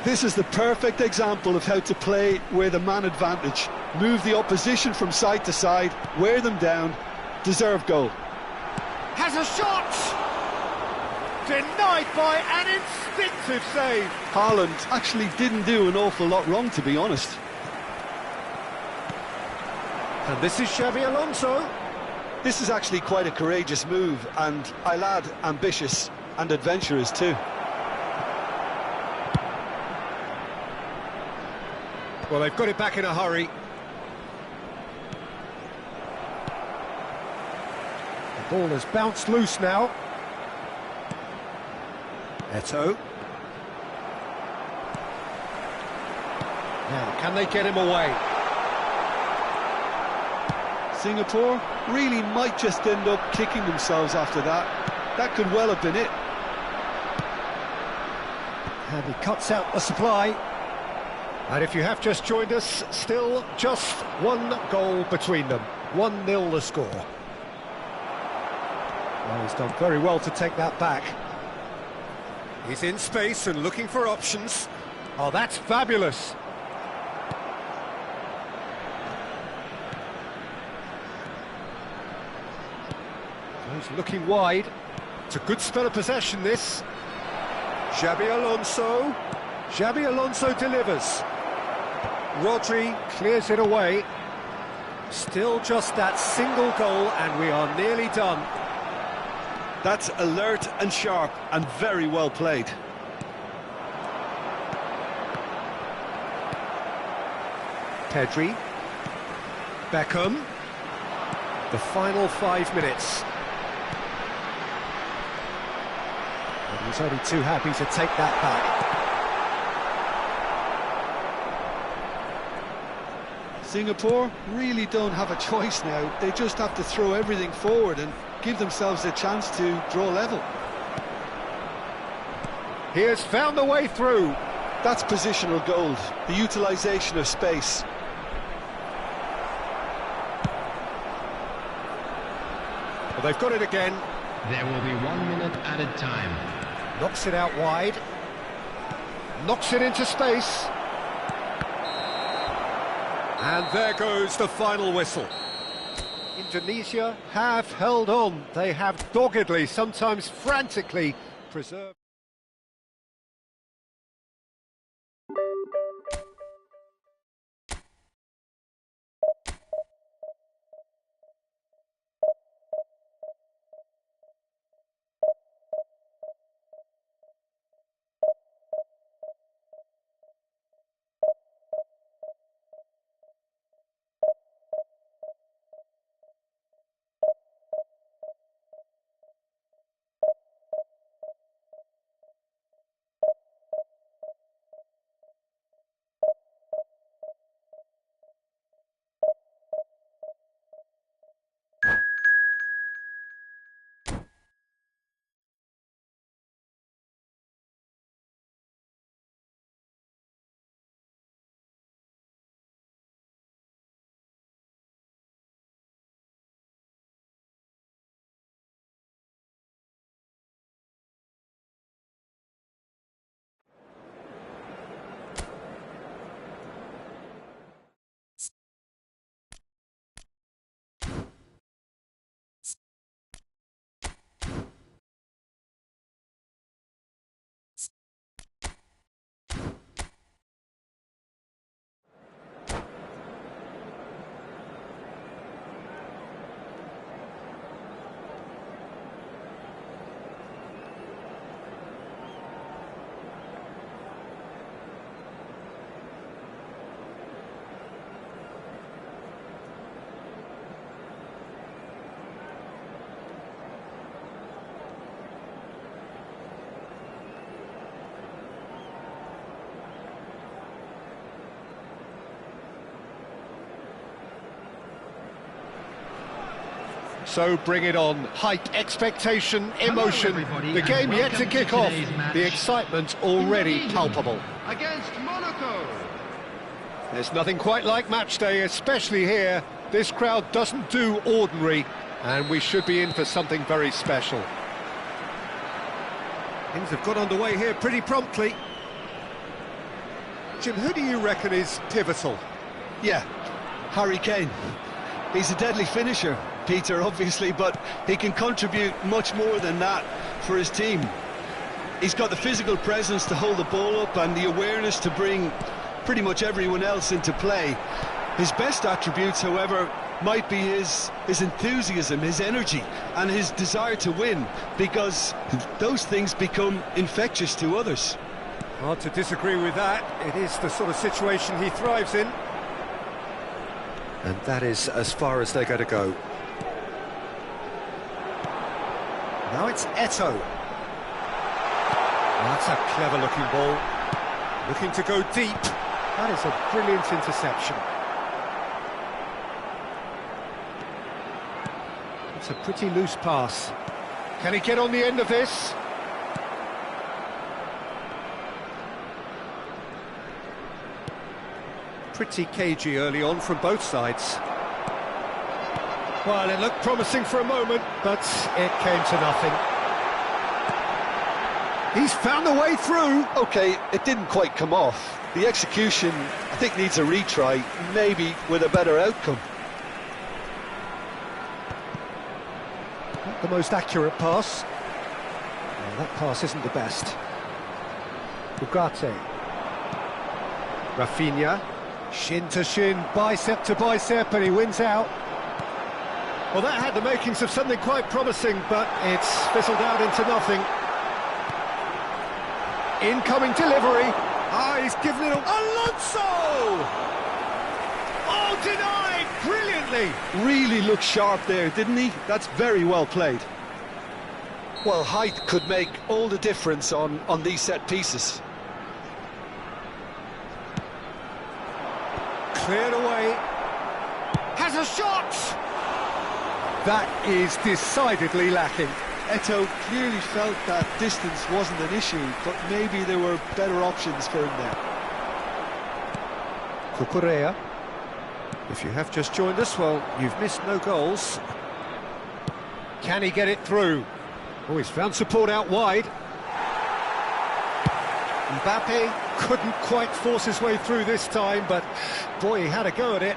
This is the perfect example of how to play with a man advantage. Move the opposition from side to side, wear them down, deserve goal. Has a shot! Denied by an instinctive save. Haaland actually didn't do an awful lot wrong, to be honest. And this is Xabi Alonso. This is actually quite a courageous move, and I lad ambitious and adventurous too. Well, they've got it back in a hurry. The ball has bounced loose now. Eto'o. Now, can they get him away? Singapore really might just end up kicking themselves after that. That could well have been it. And he cuts out the supply. And if you have just joined us, still just one goal between them. 1-0 the score. Well, he's done very well to take that back. He's in space and looking for options. Oh, that's fabulous. He's looking wide. It's a good spell of possession, this. Xabi Alonso. Xabi Alonso delivers. Rodri clears it away. Still just that single goal and we are nearly done. That's alert and sharp and very well played. Pedri. Beckham. The final 5 minutes. And he's only too happy to take that back. Singapore really don't have a choice now. They just have to throw everything forward and give themselves a chance to draw level. He has found the way through. That's positional gold, the utilisation of space. Well, they've got it again. There will be 1 minute added time. Knocks it out wide. Knocks it into space. And there goes the final whistle. Indonesia have held on. They have doggedly, sometimes frantically, preserved. So bring it on. Hype, expectation, emotion. everybody, The game and yet to welcome kick to off. today's match. The excitement already England palpable. Against Monaco. There's nothing quite like match day, especially here. This crowd doesn't do ordinary, and we should be in for something very special. Things have got underway here pretty promptly. Jim, who do you reckon is pivotal? Yeah, Harry Kane. He's a deadly finisher, Peter, obviously, but he can contribute much more than that for his team. He's got the physical presence to hold the ball up and the awareness to bring pretty much everyone else into play. His best attributes, however, might be his enthusiasm, his energy, and his desire to win, because those things become infectious to others. Hard to disagree with that. It is the sort of situation he thrives in. And that is as far as they're going to go. Now it's Eto'o. That's a clever-looking ball. Looking to go deep. That is a brilliant interception. It's a pretty loose pass. Can he get on the end of this? Pretty cagey early on from both sides. Well, it looked promising for a moment, but it came to nothing. He's found a way through. Okay, it didn't quite come off. The execution, I think, needs a retry, maybe with a better outcome. Not the most accurate pass. Well, that pass isn't the best. Ugarte. Rafinha. Shin to shin, bicep to bicep, and he wins out. Well, that had the makings of something quite promising, but it's fizzled out into nothing. Incoming delivery. Ah, he's given it Alonso! Oh, denied brilliantly. Really looked sharp there, didn't he? That's very well played. Well, height could make all the difference on these set pieces. Cleared away. Has a shot! That is decidedly lacking. Eto'o clearly felt that distance wasn't an issue, but maybe there were better options for him there. Cucurella. If you have just joined us, well, you've missed no goals. Can he get it through? Oh, he's found support out wide. Mbappe couldn't quite force his way through this time, but boy, he had a go at it.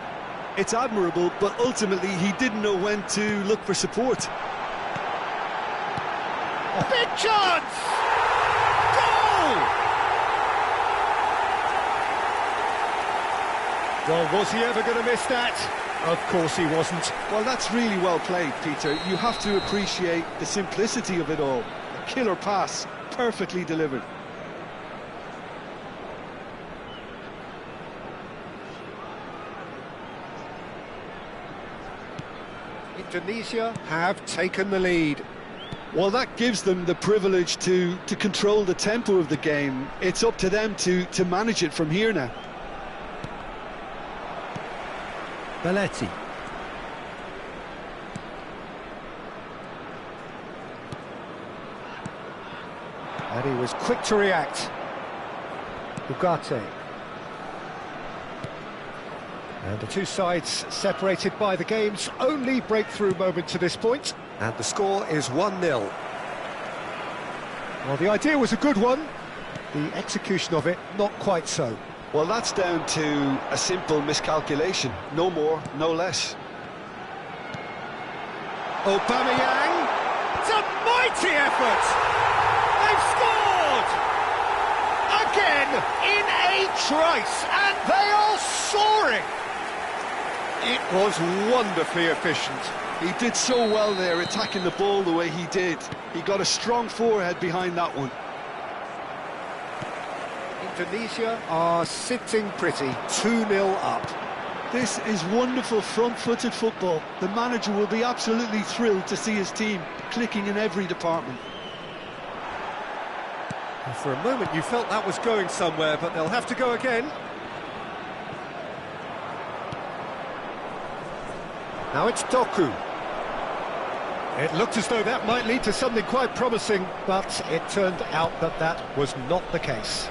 It's admirable, but ultimately he didn't know when to look for support. Big chance! Goal! Well, was he ever going to miss that? Of course he wasn't. Well, that's really well played, Peter. You have to appreciate the simplicity of it all. A killer pass, perfectly delivered. Indonesia have taken the lead. Well, that gives them the privilege to control the tempo of the game. It's up to them to manage it from here now. Belletti. And he was quick to react. Ugarte. And the two sides separated by the game's only breakthrough moment to this point. And the score is 1-0. Well, the idea was a good one. The execution of it, not quite so. Well, that's down to a simple miscalculation. No more, no less. Aubameyang. It's a mighty effort. They've scored! Again, in a trice, and they are soaring. It was wonderfully efficient. He did so well there, attacking the ball the way he did. He got a strong forehead behind that one. Indonesia are sitting pretty, 2-0 up. This is wonderful front-footed football. The manager will be absolutely thrilled to see his team clicking in every department. And for a moment you felt that was going somewhere, but they'll have to go again. Now it's Doku. It looked as though that might lead to something quite promising, but it turned out that that was not the case.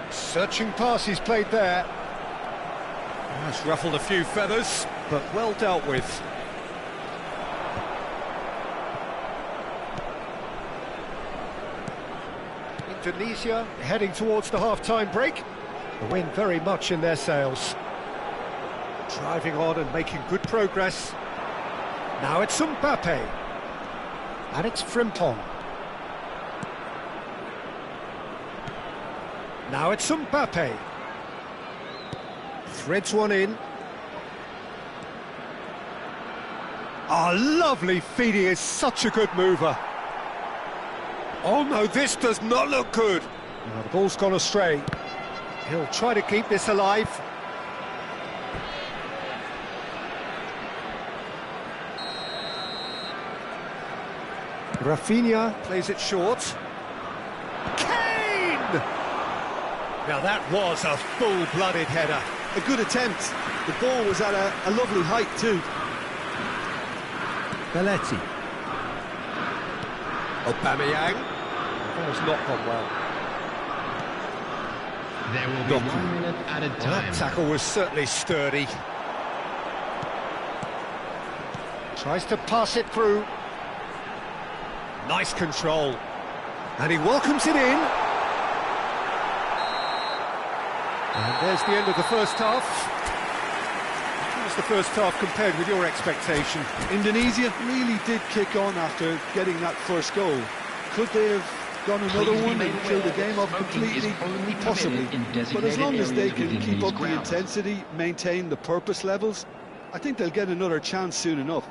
Searching pass he's played there. Has ruffled a few feathers, but well dealt with. Indonesia heading towards the half-time break. The wind very much in their sails. Driving on and making good progress. Now it's Mbappe. And it's Frimpong. Now it's Mbappe. Threads one in. Ah, lovely feed. He is such a good mover. Oh no, this does not look good. Now the ball's gone astray. He'll try to keep this alive. Rafinha plays it short. Kane! Now that was a full-blooded header. A good attempt. The ball was at a lovely height too. Belletti. Aubameyang. That has not gone well. There will be 1 minute added Well, time. that tackle was certainly sturdy. Tries to pass it through. Nice control. And he welcomes it in. And there's the end of the first half. How was the first half compared with your expectation? Indonesia really did kick on after getting that first goal. Could they have gone another one and killed the game off completely? Possibly. But as long as they can keep up the intensity, maintain the purpose levels, I think they'll get another chance soon enough.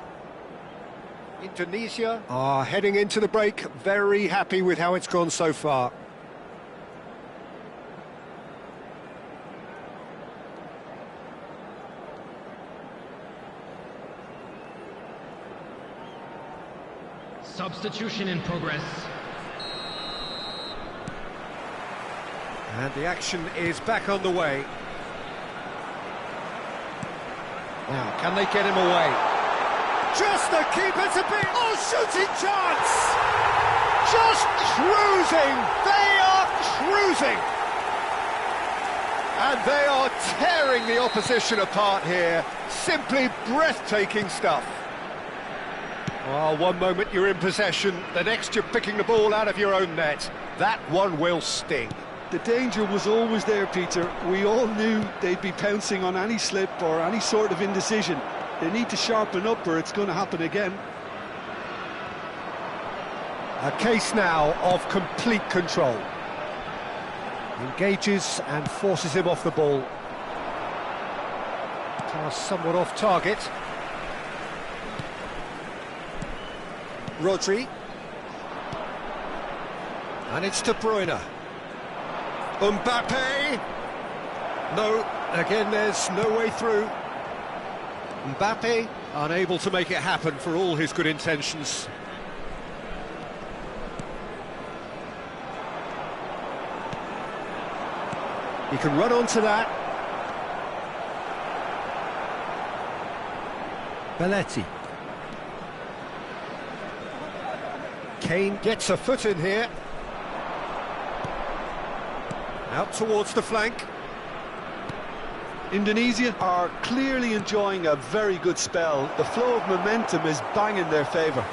Indonesia are heading into the break, very happy with how it's gone so far. Substitution in progress. And the action is back on the way. Now, can they get him away? Just the keeper to beat. Oh, shooting chance! Just cruising. They are cruising. And they are tearing the opposition apart here. Simply breathtaking stuff. Oh, one moment you're in possession, the next you're picking the ball out of your own net. That one will sting. The danger was always there, Peter. We all knew they'd be pouncing on any slip or any sort of indecision. They need to sharpen up or it's going to happen again. A case now of complete control. Engages and forces him off the ball. Pass somewhat off target. Rodri. And it's De Bruyne. Mbappe. No, again there's no way through. Mbappe unable to make it happen for all his good intentions. He can run onto that. Belletti. Kane gets a foot in here. Out towards the flank. Indonesia are clearly enjoying a very good spell. The flow of momentum is bang in their favour.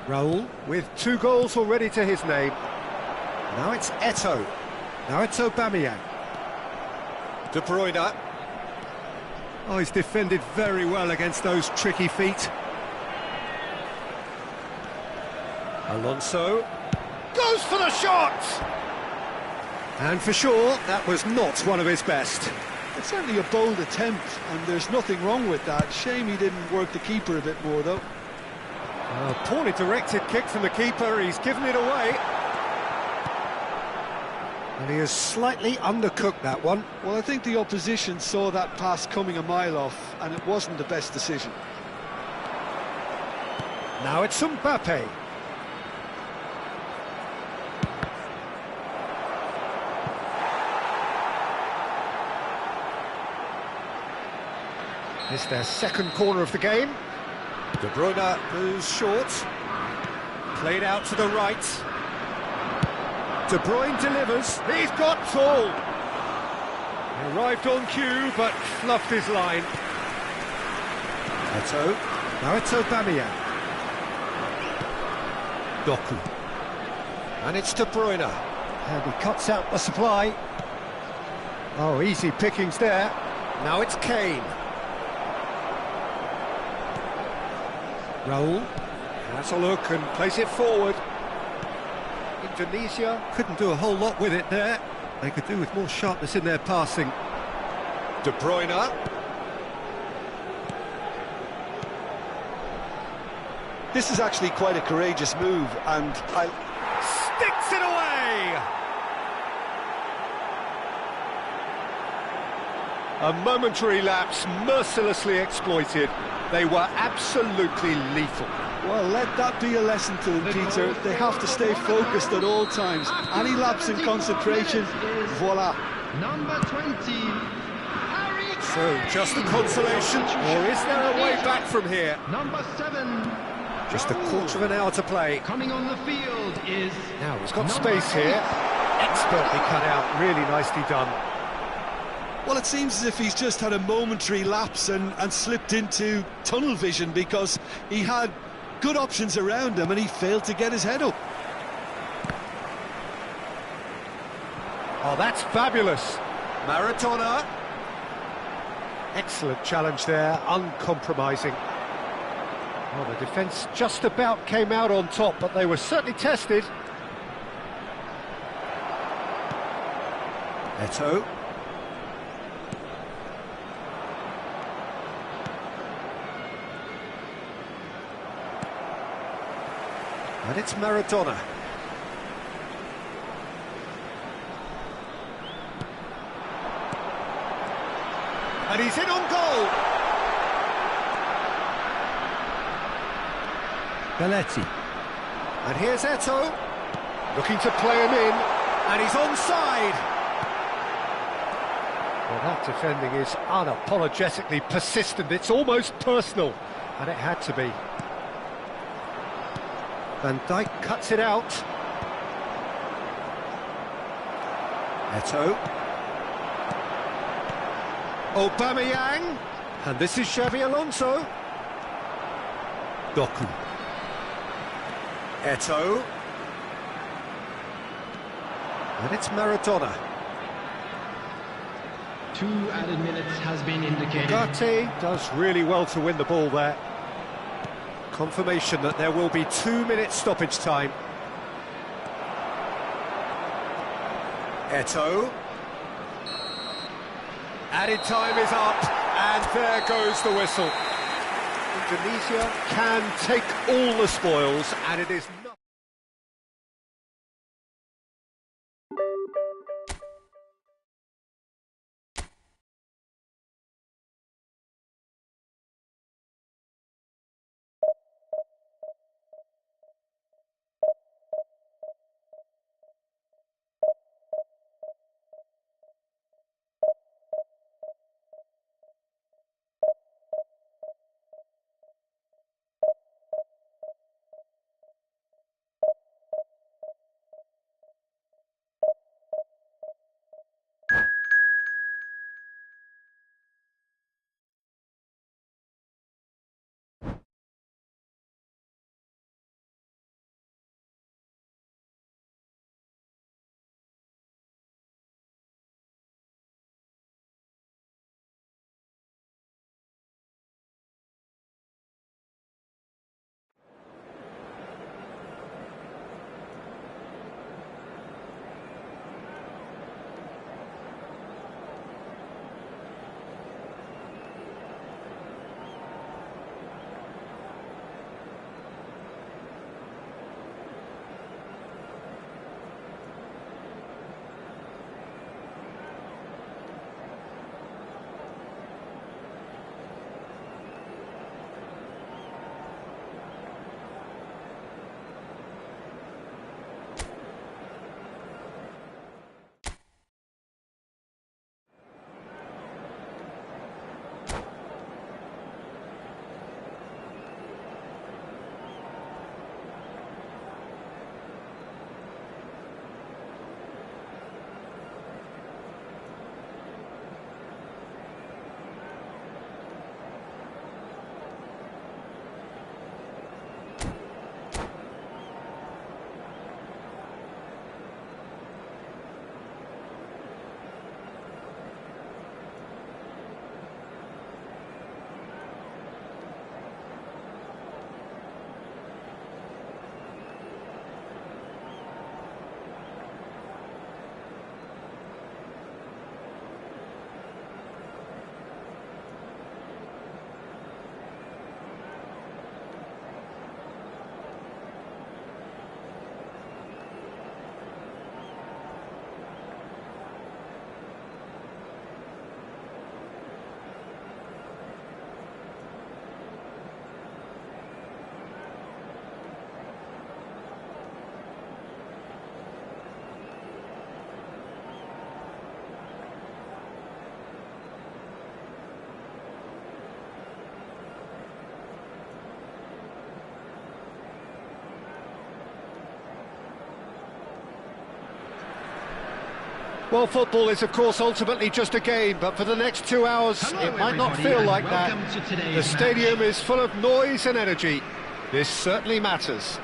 Raul with 2 goals already to his name. Now it's Eto'o. Now it's Aubameyang. De Bruyne. Oh, he's defended very well against those tricky feet. Alonso goes for the shot! And for sure, that was not one of his best. It's certainly a bold attempt, and there's nothing wrong with that. Shame he didn't work the keeper a bit more, though. A poorly directed kick from the keeper, he's given it away. And he has slightly undercooked that one. Well, I think the opposition saw that pass coming a mile off, and it wasn't the best decision. Now it's Mbappe. It's their second corner of the game. De Bruyne moves short. Played out to the right. De Bruyne delivers. He's got tall. He arrived on cue, but fluffed his line. Eto'o. Now it's Aubameyang. Doku. And it's De Bruyne. And he cuts out the supply. Oh, easy pickings there. Now it's Kane. Raul has a look and plays it forward. Indonesia couldn't do a whole lot with it there. They could do with more sharpness in their passing. De Bruyne. This is actually quite a courageous move, and Sticks it away! A momentary lapse mercilessly exploited. They were absolutely lethal. well, let that be a lesson to them, Peter. They have to stay focused at all times. Any lapse in concentration, voila. Number 20, Harry Kane. So, just a consolation, or is there a way back from here? Number 7, Just a quarter of an hour to play. coming on the field is... Now, he's got number space here. 8. Expertly cut out, really nicely done. Well, it seems as if he's just had a momentary lapse and slipped into tunnel vision, because he had good options around him and he failed to get his head up. Oh, that's fabulous. Maradona. Excellent challenge there, uncompromising. Well, the defence just about came out on top, but they were certainly tested. Eto'o. And it's Maradona. And he's in on goal. Belletti. And here's Eto'o, looking to play him in, and he's onside. Well, that defending is unapologetically persistent. It's almost personal, and it had to be. Van Dijk cuts it out. Eto'o. Aubameyang. And this is Xabi Alonso. Doku. Eto'o. And it's Maradona. 2 added minutes has been indicated. Ugarte does really well to win the ball there. Confirmation that there will be 2 minutes stoppage time. Eto'o. Added time is up, and there goes the whistle. Indonesia can take all the spoils, and it is not... Well, football is, of course, ultimately just a game, but for the next 2 hours, Hello, it might not everybody, feel and like that. welcome to today's The stadium match. is full of noise and energy. This certainly matters.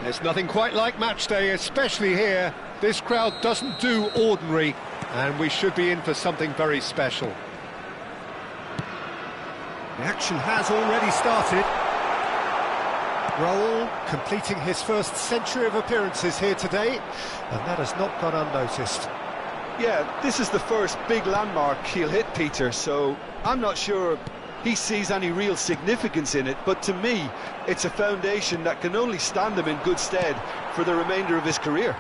There's nothing quite like match day, especially here. This crowd doesn't do ordinary, and we should be in for something very special. The action has already started. Raul completing his first century of appearances here today, and that has not gone unnoticed. Yeah, this is the first big landmark he'll hit, Peter, so I'm not sure he sees any real significance in it, but to me, it's a foundation that can only stand him in good stead for the remainder of his career.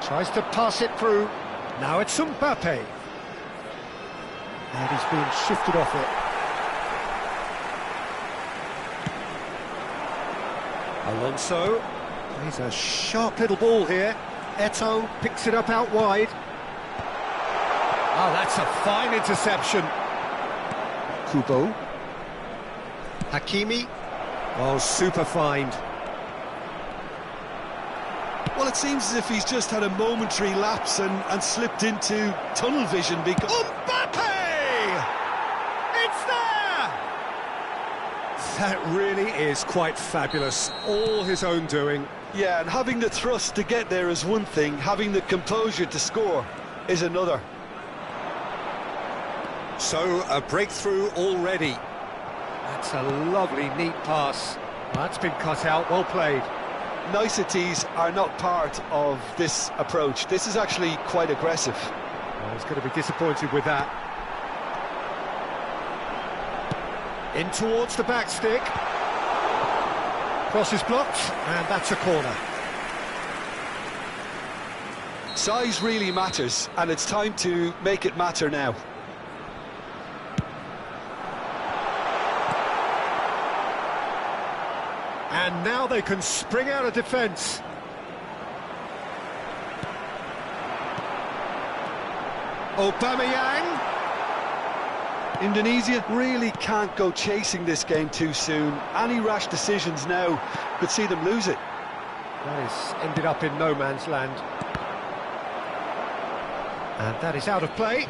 Tries to pass it through. Now it's Mbappe. And he's being shifted off it. Alonso plays a sharp little ball here. Eto'o picks it up out wide. Oh, that's a fine interception. Kubo. Hakimi. Oh, super find. Well, it seems as if he's just had a momentary lapse and slipped into tunnel vision because... Mbappe! It's there! That really is quite fabulous. All his own doing. Yeah, and having the thrust to get there is one thing, having the composure to score is another. So, a breakthrough already. That's a lovely, neat pass. That's been cut out, well played. Niceties are not part of this approach. This is actually quite aggressive. Well, he's going to be disappointed with that. In towards the back stick. Cross is blocked, and that's a corner. Size really matters, and it's time to make it matter now. And now they can spring out of defence. Aubameyang. Indonesia really can't go chasing this game too soon. Any rash decisions now could see them lose it. That is ended up in no man's land. And that is out of play.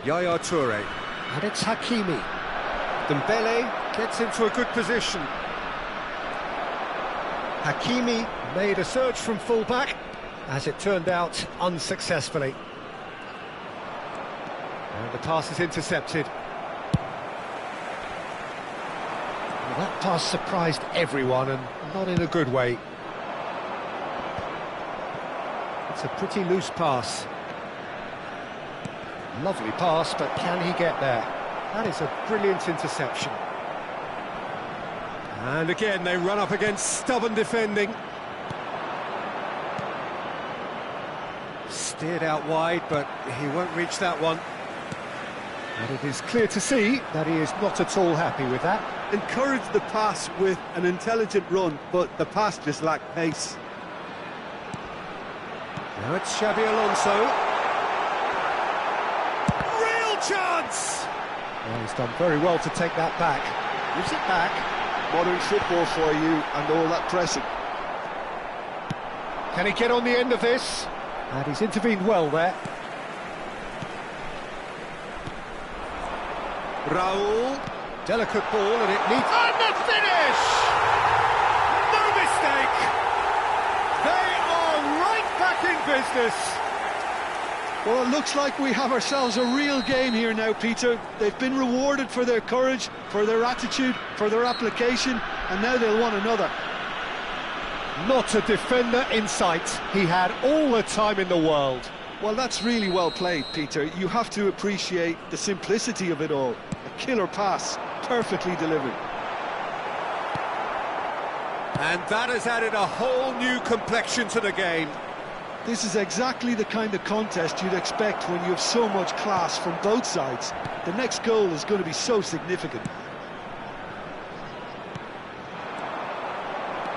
Yaya Toure. And it's Hakimi. Dembele gets into a good position. Hakimi made a surge from full-back, as it turned out, unsuccessfully. And the pass is intercepted. Well, that pass surprised everyone, and not in a good way. It's a pretty loose pass. Lovely pass, but can he get there? That is a brilliant interception. And again, they run up against stubborn defending. Steered out wide, but he won't reach that one. And it is clear to see that he is not at all happy with that. Encouraged the pass with an intelligent run, but the pass just lacked pace. Now it's Xabi Alonso. Real chance! Well, he's done very well to take that back. Gives it back. Modern football for you and all that pressing. Can he get on the end of this? And he's intervened well there. Raul. Delicate ball and it needs... And the finish! No mistake! They are right back in business. Well, it looks like we have ourselves a real game here now, Peter. They've been rewarded for their courage, for their attitude, for their application, and now they'll want another. Not a defender in sight. He had all the time in the world. Well, that's really well played, Peter. You have to appreciate the simplicity of it all. A killer pass, perfectly delivered. And that has added a whole new complexion to the game. This is exactly the kind of contest you'd expect when you have so much class from both sides. The next goal is going to be so significant.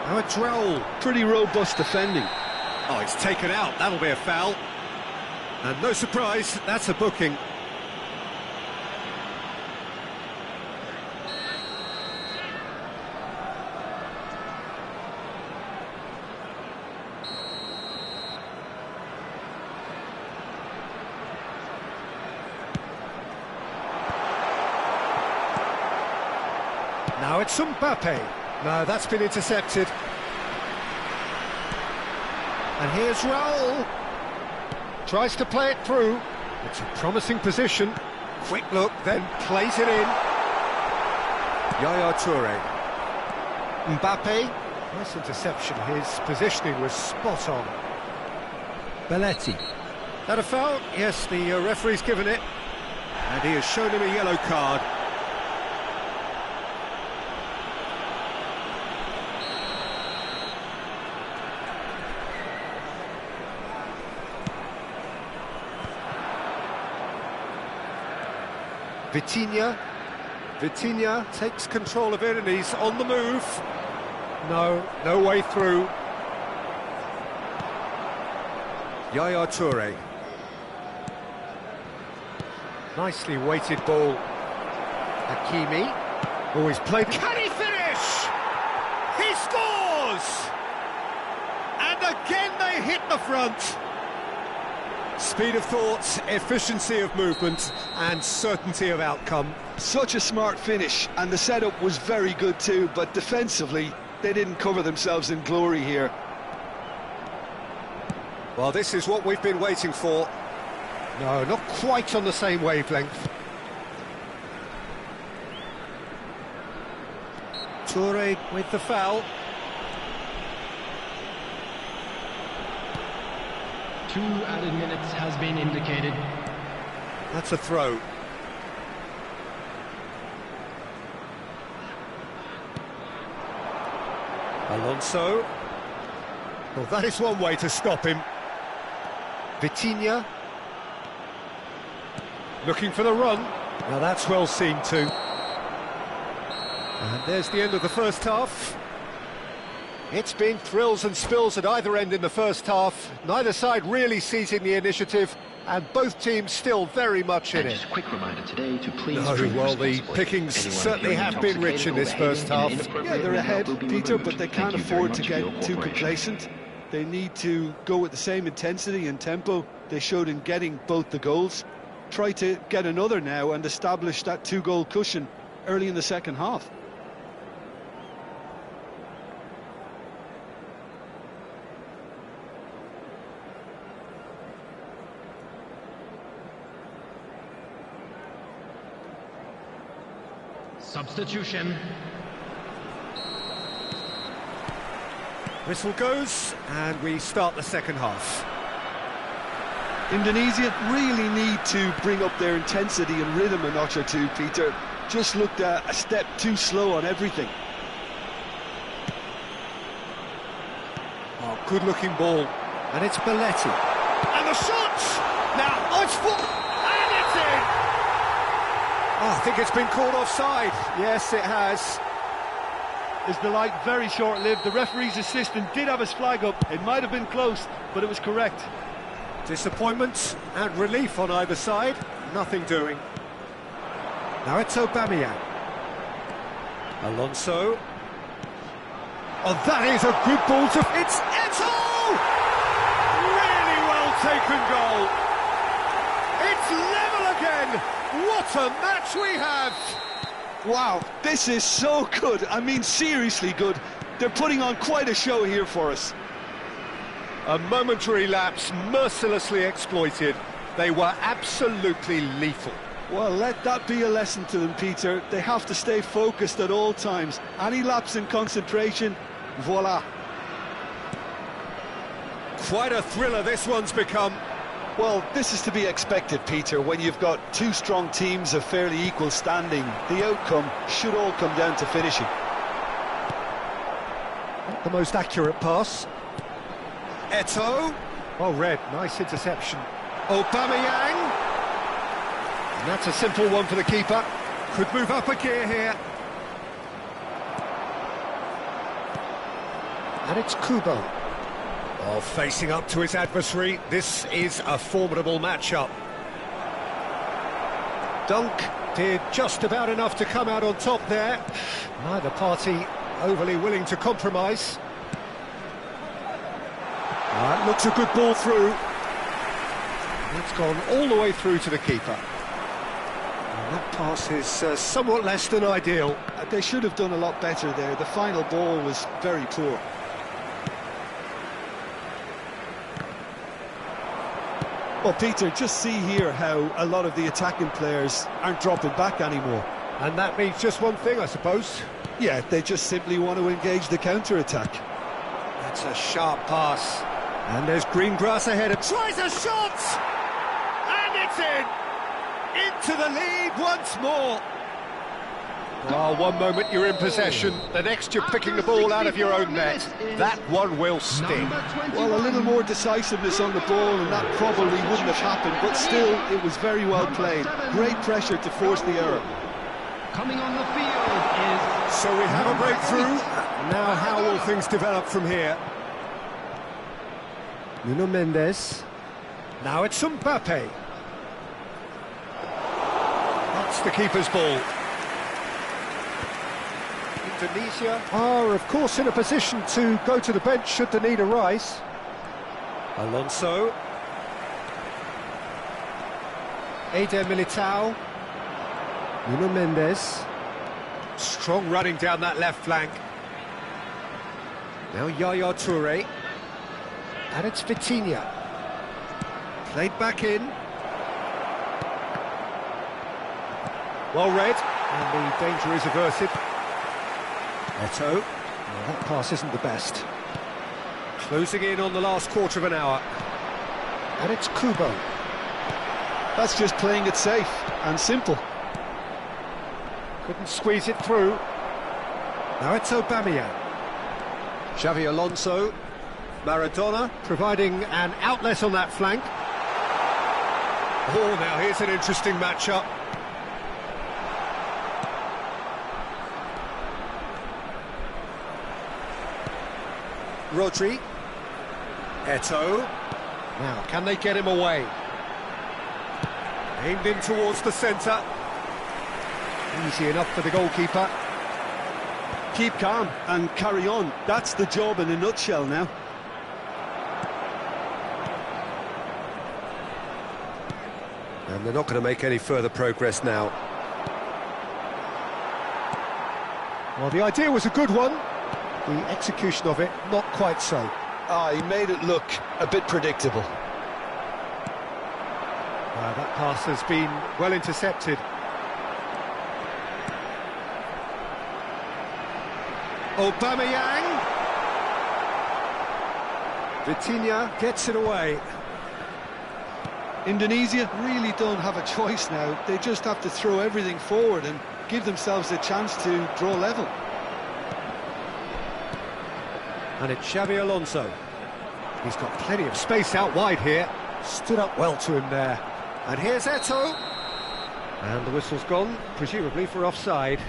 Now it's Raul. Pretty robust defending. Oh, it's taken out. That'll be a foul. And no surprise, that's a booking. Now it's Mbappe. No, that's been intercepted. And here's Raul. Tries to play it through. It's a promising position. Quick look, then plays it in. Yaya Toure. Mbappe. Nice interception. His positioning was spot on. Belletti. That a foul? Yes, the referee's given it. And he has shown him a yellow card. Vitinha takes control of it and he's on the move. No way through. Yaya Toure. Nicely weighted ball. Hakimi. Oh, he's played. Can he finish? He scores! And again they hit the front. Speed of thought, efficiency of movement, and certainty of outcome. Such a smart finish, and the setup was very good too, but defensively, they didn't cover themselves in glory here. Well, this is what we've been waiting for. No, not quite on the same wavelength. Toure with the foul. 2 added minutes has been indicated. That's a throw. Alonso. Well, that is one way to stop him. Vitinha. Looking for the run. Now that's well seen too. And there's the end of the first half. It's been thrills and spills at either end in the first half. Neither side really seizing the initiative, and both teams still very much in it. Just a quick reminder today to please Well, the pickings certainly have been rich in this first half. Yeah, they're ahead, Peter, but they can't afford to get too complacent. They need to go with the same intensity and tempo they showed in getting both the goals. Try to get another now and establish that 2-goal cushion early in the second half. Substitution. Whistle goes, and we start the second half. Indonesia really need to bring up their intensity and rhythm a notch or two, Peter. Just looked a step too slow on everything. Oh, good-looking ball. And it's Belletti. And the shot! Now, it's full! And it's in! Oh, I think it's been called offside. Yes, it has. Is the light very short-lived? The referee's assistant did have his flag up. It might have been close, but it was correct. Disappointment and relief on either side. Nothing doing. Now it's Aubameyang. Alonso. Oh, that is a good ball to... It's Eto'o! Really well taken goal. It's level again. What a match we have. Wow, this is so good. I mean, seriously good. They're putting on quite a show here for us. A momentary lapse, mercilessly exploited. They were absolutely lethal. Well, let that be a lesson to them, Peter. They have to stay focused at all times. Any lapse in concentration, voila. Quite a thriller this one's become. Well, this is to be expected, Peter. When you've got two strong teams of fairly equal standing, the outcome should all come down to finishing. Not the most accurate pass. Eto'o. Oh, red, nice interception. Aubameyang. And that's a simple one for the keeper. Could move up a gear here. And it's Kubo. Oh, facing up to his adversary. This is a formidable matchup. Dunk did just about enough to come out on top there. Neither party overly willing to compromise. That looks a good ball through. It's gone all the way through to the keeper. And that pass is somewhat less than ideal. They should have done a lot better there. The final ball was very poor. Well, Peter, just see here how a lot of the attacking players aren't dropping back anymore. And that means just one thing, I suppose. Yeah, they just simply want to engage the counter-attack. That's a sharp pass. And there's green grass ahead. It tries a shot! And it's in! Into the lead once more. Oh, one moment you're in possession, the next you're picking the ball out of your own net. That one will sting. Well, a little more decisiveness on the ball and that probably wouldn't have happened, but still, it was very well played. Great pressure to force the error. Coming on the field is... So we have a breakthrough. Now how will things develop from here? Nuno Mendes. Now it's Mbappe. That's the keeper's ball. Indonesia are, of course, in a position to go to the bench should the need arise. Alonso. Eder Militao. Nuno Mendes. Strong running down that left flank. Now Yaya Toure. And it's Vitinha. Played back in. Well read. And the danger is averted. Eto'o. Well, that pass isn't the best. Closing in on the last quarter of an hour. And it's Kubo. That's just playing it safe and simple. Couldn't squeeze it through. Now it's Aubameyang. Xavi Alonso. Maradona providing an outlet on that flank. Oh, now here's an interesting matchup. Rodri. Eto'o. Now, can they get him away? Aimed in towards the centre. Easy enough for the goalkeeper. Keep calm and carry on. That's the job in a nutshell now. And they're not going to make any further progress now. Well, the idea was a good one. The execution of it, not quite so. He made it look a bit predictable. That pass has been well intercepted. Aubameyang. Vitinha gets it away. Indonesia really don't have a choice now. They just have to throw everything forward and give themselves a chance to draw level. And it's Xavi Alonso. He's got plenty of space out wide here. Stood up well to him there. And here's Eto'o. And the whistle's gone, presumably for offside.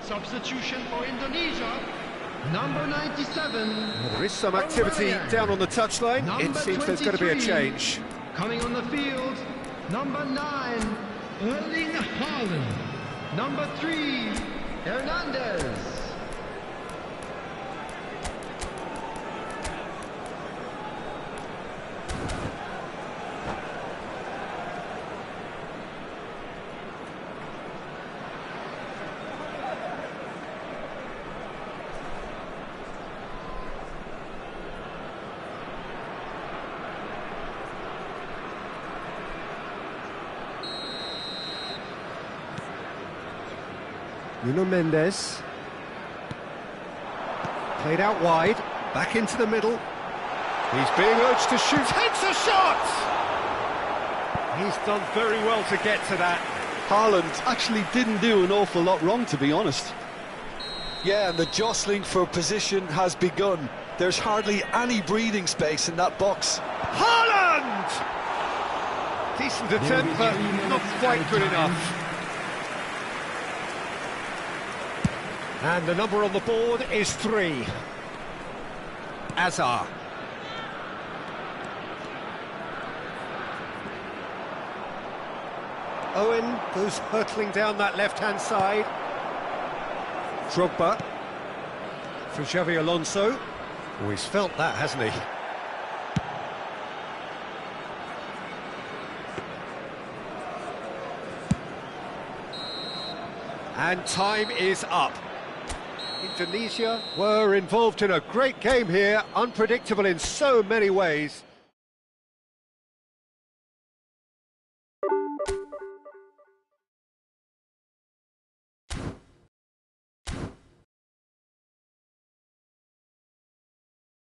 Substitution for Indonesia. Number 97. Well, there is some activity down on the touchline. It seems there's going to be a change. Coming on the field, number 9, Erling Haaland. Number 3, Hernandez. Nuno Mendes. Played out wide, back into the middle. He's being urged to shoot, hits a shot! He's done very well to get to that. Haaland actually didn't do an awful lot wrong, to be honest. Yeah, and the jostling for position has begun. There's hardly any breathing space in that box. Haaland! Decent attempt, but not quite good enough. And the number on the board is 3. Azar. Owen goes hurtling down that left-hand side. Drogba for Xavi Alonso. Oh, he's felt that, hasn't he? And time is up. Indonesia were involved in a great game here, unpredictable in so many ways.